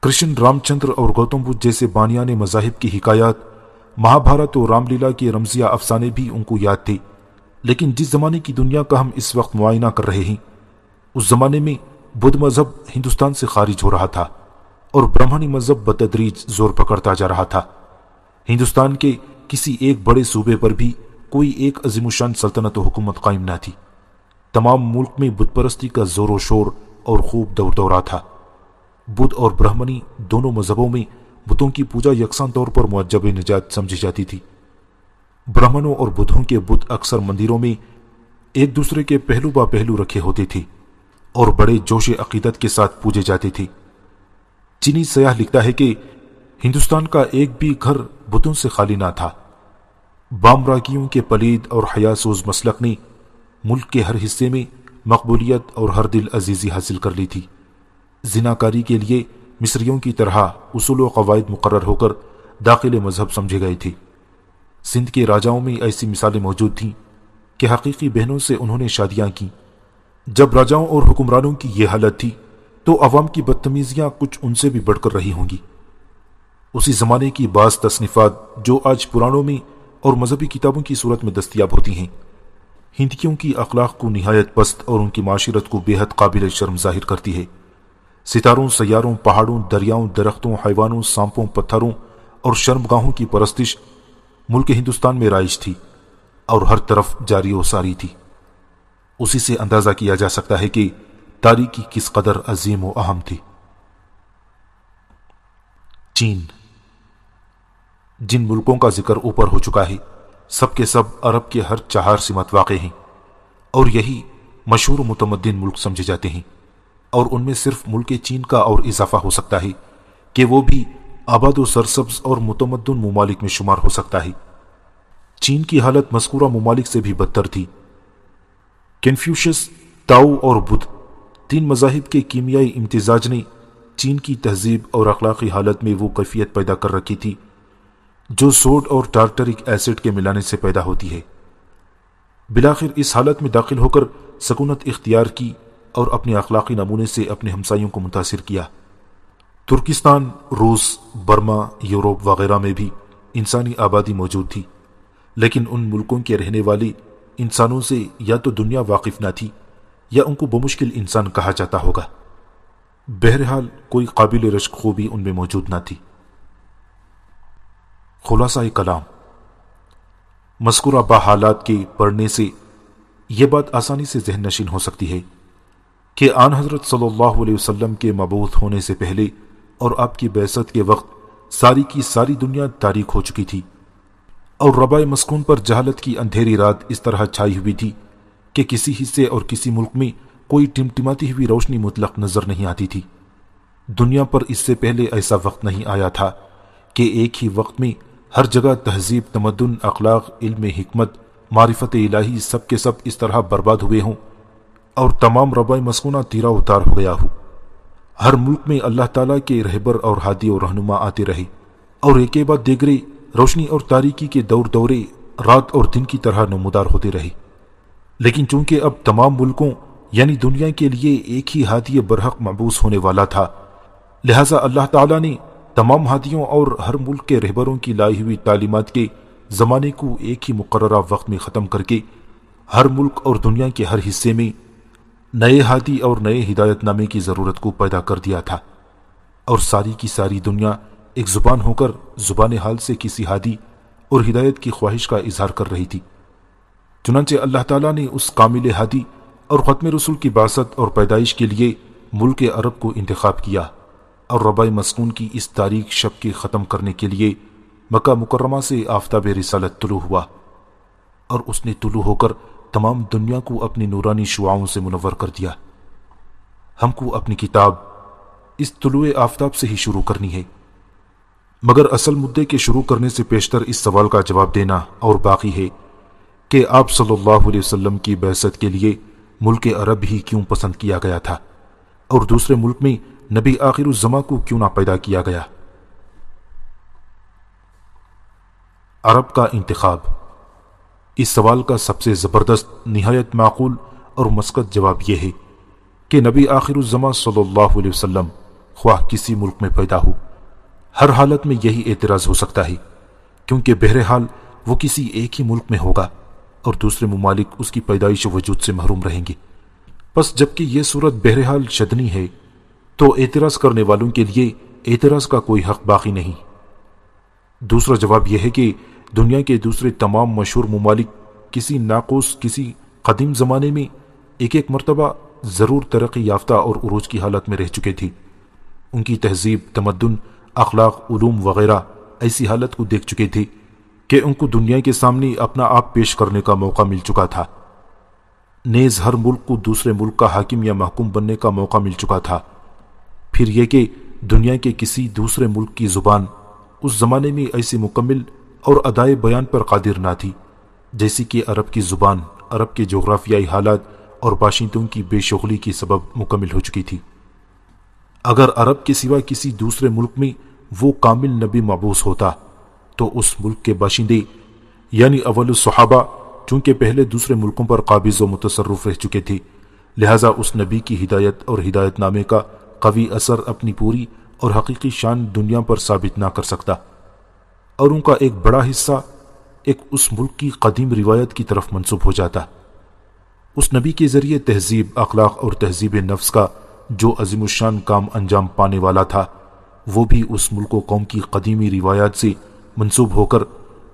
کرشن، رام چندر اور گوتم بدھ جیسے بانیان مذاہب کی حکایات، مہابھارت اور رام لیلا کے رمزیہ افسانے بھی ان کو یاد تھے۔ لیکن جس زمانے کی دنیا کا ہم اس وقت معائنہ کر رہے ہیں، اس زمانے میں بدھ مذہب ہندوستان سے خارج ہو رہا تھا اور برہمنی مذہب بتدریج زور پکڑتا جا رہا تھا۔ ہندوستان کے کسی ایک بڑے صوبے پر بھی کوئی ایک عظیم الشان سلطنت و حکومت قائم نہ تھی۔ تمام ملک میں بت پرستی کا زور و شور اور خوب دور دورہ تھا۔ بدھ اور برہمنی دونوں مذہبوں میں بتوں کی پوجا یکساں طور پر معجب نجات سمجھی جاتی تھی۔ برہمنوں اور بدھوں کے بت اکثر مندروں میں ایک دوسرے کے پہلو با پہلو رکھے ہوتے تھے اور بڑے جوش عقیدت کے ساتھ پوجے جاتے تھے۔ چینی سیاح لکھتا ہے کہ ہندوستان کا ایک بھی گھر بتوں سے خالی نہ تھا۔ بام راگیوں کے پلید اور حیاسوز مسلک نے ملک کے ہر حصے میں مقبولیت اور ہر دل عزیزی حاصل کر لی تھی۔ زناکاری کے لیے مصریوں کی طرح اصول و قواعد مقرر ہو کر داخل مذہب سمجھے گئے تھے۔ سندھ کے راجاؤں میں ایسی مثالیں موجود تھیں کہ حقیقی بہنوں سے انہوں نے شادیاں کیں۔ جب راجاؤں اور حکمرانوں کی یہ حالت تھی تو عوام کی بدتمیزیاں کچھ ان سے بھی بڑھ کر رہی ہوں گی۔ اسی زمانے کی بعض تصنیفات جو آج پرانوں میں اور مذہبی کتابوں کی صورت میں دستیاب ہوتی ہیں، ہندیوں کی اخلاق کو نہایت پست اور ان کی معاشرت کو بے حد قابل شرم ظاہر کرتی ہے۔ ستاروں، سیاروں، پہاڑوں، دریاؤں، درختوں، حیوانوں، سانپوں، پتھروں اور شرمگاہوں کی پرستش ملک ہندوستان میں رائج تھی اور ہر طرف جاری و ساری تھی۔ اسی سے اندازہ کیا جا سکتا ہے کہ تاریکی کس قدر عظیم و اہم تھی۔ چین۔ جن ملکوں کا ذکر اوپر ہو چکا ہے، سب کے سب عرب کے ہر چہار سمت واقع ہیں، اور یہی مشہور و متمدن ملک سمجھے جاتے ہیں، اور ان میں صرف ملک چین کا اور اضافہ ہو سکتا ہے کہ وہ بھی آباد و سرسبز اور متمدن ممالک میں شمار ہو سکتا ہے۔ چین کی حالت مذکورہ ممالک سے بھی بدتر تھی۔ کنفیوشس، تاؤ اور بدھ، تین مذاہب کے کیمیائی امتزاج نے چین کی تہذیب اور اخلاقی حالت میں وہ کیفیت پیدا کر رکھی تھی جو سوڈ اور ٹارٹرک ایسڈ کے ملانے سے پیدا ہوتی ہے۔ بالآخر اس حالت میں داخل ہو کر سکونت اختیار کی اور اپنے اخلاقی نمونے سے اپنے ہمسایوں کو متاثر کیا۔ ترکستان، روس، برما، یورپ وغیرہ میں بھی انسانی آبادی موجود تھی، لیکن ان ملکوں کے رہنے والے انسانوں سے یا تو دنیا واقف نہ تھی یا ان کو بمشکل انسان کہا جاتا ہوگا۔ بہرحال کوئی قابل رشک خوبی ان میں موجود نہ تھی۔ خلاصہ کلام، مذکورہ باحالات کے پڑھنے سے یہ بات آسانی سے ذہن نشین ہو سکتی ہے کہ آن حضرت صلی اللہ علیہ وسلم کے مبعوث ہونے سے پہلے اور آپ کی بعثت کے وقت ساری کی ساری دنیا تاریک ہو چکی تھی، اور ربائے مسکون پر جہالت کی اندھیری رات اس طرح چھائی ہوئی تھی کہ کسی حصے اور کسی ملک میں کوئی ٹمٹماتی ہوئی روشنی مطلق نظر نہیں آتی تھی۔ دنیا پر اس سے پہلے ایسا وقت نہیں آیا تھا کہ ایک ہی وقت میں ہر جگہ تہذیب، تمدن، اخلاق، علم، حکمت، معرفت الہی سب کے سب اس طرح برباد ہوئے ہوں اور تمام ربائے مسکونہ تیرا اتار ہو گیا ہو۔ ہر ملک میں اللہ تعالیٰ کے رہبر اور ہادی اور رہنما آتے رہے، اور ایک کے بعد دیگرے روشنی اور تاریکی کے دور دورے رات اور دن کی طرح نمودار ہوتے رہے۔ لیکن چونکہ اب تمام ملکوں یعنی دنیا کے لیے ایک ہی ہادی برحق مبعوث ہونے والا تھا، لہذا اللہ تعالیٰ نے تمام ہادیوں اور ہر ملک کے رہبروں کی لائی ہوئی تعلیمات کے زمانے کو ایک ہی مقررہ وقت میں ختم کر کے ہر ملک اور دنیا کے ہر حصے میں نئے ہادی اور نئے ہدایت نامے کی ضرورت کو پیدا کر دیا تھا، اور ساری کی ساری دنیا ایک زبان ہو کر زبان حال سے کسی ہادی اور ہدایت کی خواہش کا اظہار کر رہی تھی۔ چنانچہ اللہ تعالیٰ نے اس کامل ہادی اور ختم رسول کی بعثت اور پیدائش کے لیے ملک عرب کو انتخاب کیا، اور ربائے مسکون کی اس تاریک شب کے ختم کرنے کے لیے مکہ مکرمہ سے آفتاب رسالت طلوع ہوا، اور اس نے طلوع ہو کر تمام دنیا کو اپنی نورانی شعاعوں سے منور کر دیا۔ ہم کو اپنی کتاب اس طلوع آفتاب سے ہی شروع کرنی ہے، مگر اصل مدعے کے شروع کرنے سے پیشتر اس سوال کا جواب دینا اور باقی ہے کہ آپ صلی اللہ علیہ وسلم کی بعثت کے لیے ملک عرب ہی کیوں پسند کیا گیا تھا، اور دوسرے ملک میں نبی آخر الزماں کو کیوں نہ پیدا کیا گیا۔ عرب کا انتخاب۔ اس سوال کا سب سے زبردست، نہایت معقول اور مسقط جواب یہ ہے کہ نبی آخر الزماں صلی اللہ علیہ وسلم خواہ کسی ملک میں پیدا ہو، ہر حالت میں یہی اعتراض ہو سکتا ہے، کیونکہ بہرحال وہ کسی ایک ہی ملک میں ہوگا اور دوسرے ممالک اس کی پیدائش وجود سے محروم رہیں گے۔ پس جبکہ یہ صورت بہرحال شدنی ہے تو اعتراض کرنے والوں کے لیے اعتراض کا کوئی حق باقی نہیں۔ دوسرا جواب یہ ہے کہ دنیا کے دوسرے تمام مشہور ممالک کسی ناقوس، کسی قدیم زمانے میں ایک ایک مرتبہ ضرور ترقی یافتہ اور عروج کی حالت میں رہ چکے تھے۔ ان کی تہذیب، تمدن، اخلاق، علوم وغیرہ ایسی حالت کو دیکھ چکے تھے کہ ان کو دنیا کے سامنے اپنا آپ پیش کرنے کا موقع مل چکا تھا۔ نیز ہر ملک کو دوسرے ملک کا حاکم یا محکوم بننے کا موقع مل چکا تھا۔ پھر یہ کہ دنیا کے کسی دوسرے ملک کی زبان اس زمانے میں ایسی مکمل اور ادائے بیان پر قادر نہ تھی جیسی کہ عرب کی زبان عرب کے جغرافیائی حالات اور باشندوں کی بے شغلی کی سبب مکمل ہو چکی تھی۔ اگر عرب کے سوا کسی دوسرے ملک میں وہ کامل نبی مبعوث ہوتا تو اس ملک کے باشندے یعنی اول الصحابہ چونکہ پہلے دوسرے ملکوں پر قابض و متصرف رہ چکے تھے، لہٰذا اس نبی کی ہدایت اور ہدایت نامے کا قوی اثر اپنی پوری اور حقیقی شان دنیا پر ثابت نہ کر سکتا، اور ان کا ایک بڑا حصہ ایک اس ملک کی قدیم روایت کی طرف منسوب ہو جاتا۔ اس نبی کے ذریعے تہذیب، اخلاق اور تہذیب نفس کا جو عظیم الشان کام انجام پانے والا تھا، وہ بھی اس ملک و قوم کی قدیمی روایات سے منسوب ہو کر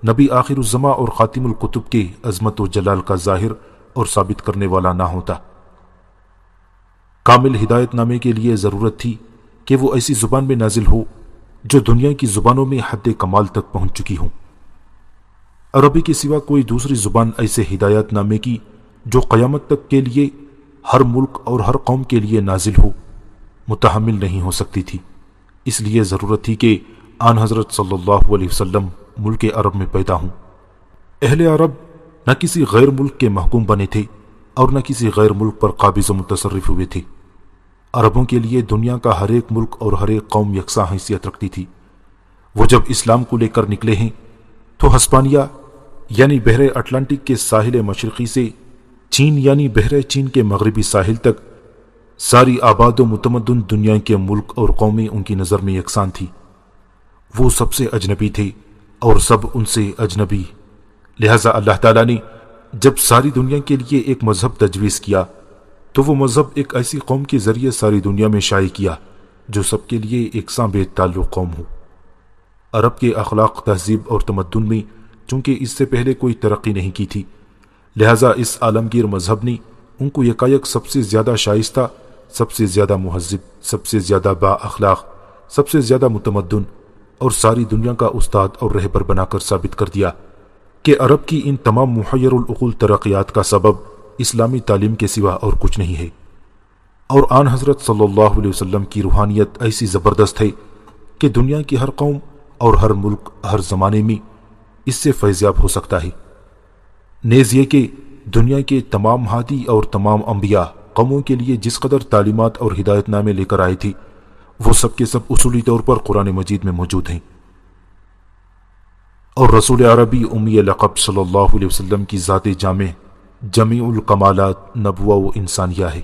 نبی آخر الزماں اور خاتم الکتب کے عظمت و جلال کا ظاہر اور ثابت کرنے والا نہ ہوتا۔ کامل ہدایت نامے کے لیے ضرورت تھی کہ وہ ایسی زبان میں نازل ہو جو دنیا کی زبانوں میں حد کمال تک پہنچ چکی ہوں۔ عربی کے سوا کوئی دوسری زبان ایسے ہدایت نامے کی جو قیامت تک کے لیے ہر ملک اور ہر قوم کے لیے نازل ہو متحمل نہیں ہو سکتی تھی۔ اس لیے ضرورت تھی کہ آن حضرت صلی اللہ علیہ وسلم ملک عرب میں پیدا ہوں۔ اہل عرب نہ کسی غیر ملک کے محکوم بنے تھے اور نہ کسی غیر ملک پر قابض و متصرف ہوئے تھے۔ عربوں کے لیے دنیا کا ہر ایک ملک اور ہر ایک قوم یکساں حیثیت رکھتی تھی۔ وہ جب اسلام کو لے کر نکلے ہیں تو ہسپانیہ یعنی بحر اٹلانٹک کے ساحل مشرقی سے چین یعنی بحر چین کے مغربی ساحل تک ساری آباد و متمدن دنیا کے ملک اور قومیں ان کی نظر میں یکساں تھی۔ وہ سب سے اجنبی تھے اور سب ان سے اجنبی، لہذا اللہ تعالیٰ نے جب ساری دنیا کے لیے ایک مذہب تجویز کیا تو وہ مذہب ایک ایسی قوم کے ذریعے ساری دنیا میں شائع کیا جو سب کے لیے یکساں بے تعلق قوم ہو۔ عرب کے اخلاق، تہذیب اور تمدن میں چونکہ اس سے پہلے کوئی ترقی نہیں کی تھی، لہذا اس عالمگیر مذہب نے ان کو یکایک سب سے زیادہ شائستہ سب سے زیادہ مہذب، سب سے زیادہ با اخلاق، سب سے زیادہ متمدن اور ساری دنیا کا استاد اور رہبر بنا کر ثابت کر دیا کہ عرب کی ان تمام محیر العقول ترقیات کا سبب اسلامی تعلیم کے سوا اور کچھ نہیں ہے۔ اور آن حضرت صلی اللہ علیہ وسلم کی روحانیت ایسی زبردست ہے کہ دنیا کی ہر قوم اور ہر ملک ہر زمانے میں اس سے فیضیاب ہو سکتا ہے۔ نیز یہ کہ دنیا کے تمام ہادی اور تمام انبیاء قوموں کے لیے جس قدر تعلیمات اور ہدایت نامے لے کر آئے تھی وہ سب کے سب اصولی طور پر قرآن مجید میں موجود ہیں۔ اور رسول عربی امی لقب صلی اللہ علیہ وسلم کی ذات جامع جمیع الکمالات نبوہ و انسانیہ ہے۔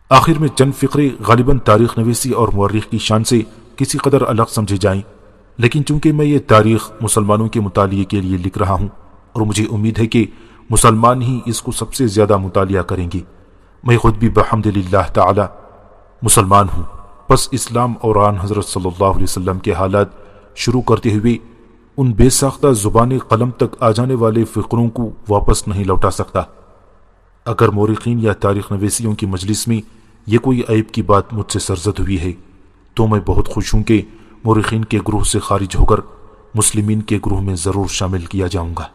آخر میں چند فقرے غالباً تاریخ نویسی اور مورخ کی شان سے کسی قدر الگ سمجھے جائیں، لیکن چونکہ میں یہ تاریخ مسلمانوں کے مطالعے کے لیے لکھ رہا ہوں اور مجھے امید ہے کہ مسلمان ہی اس کو سب سے زیادہ مطالعہ کریں گے، میں خود بھی بحمد للہ تعالی مسلمان ہوں، پس اسلام اور آن حضرت صلی اللہ علیہ وسلم کے حالات شروع کرتے ہوئے ان بے ساختہ زبان قلم تک آ جانے والے فقروں کو واپس نہیں لوٹا سکتا۔ اگر مورخین یا تاریخ نویسیوں کی مجلس میں یہ کوئی عیب کی بات مجھ سے سرزد ہوئی ہے تو میں بہت خوش ہوں کہ مورخین کے گروہ سے خارج ہو کر مسلمین کے گروہ میں ضرور شامل کیا جاؤں گا۔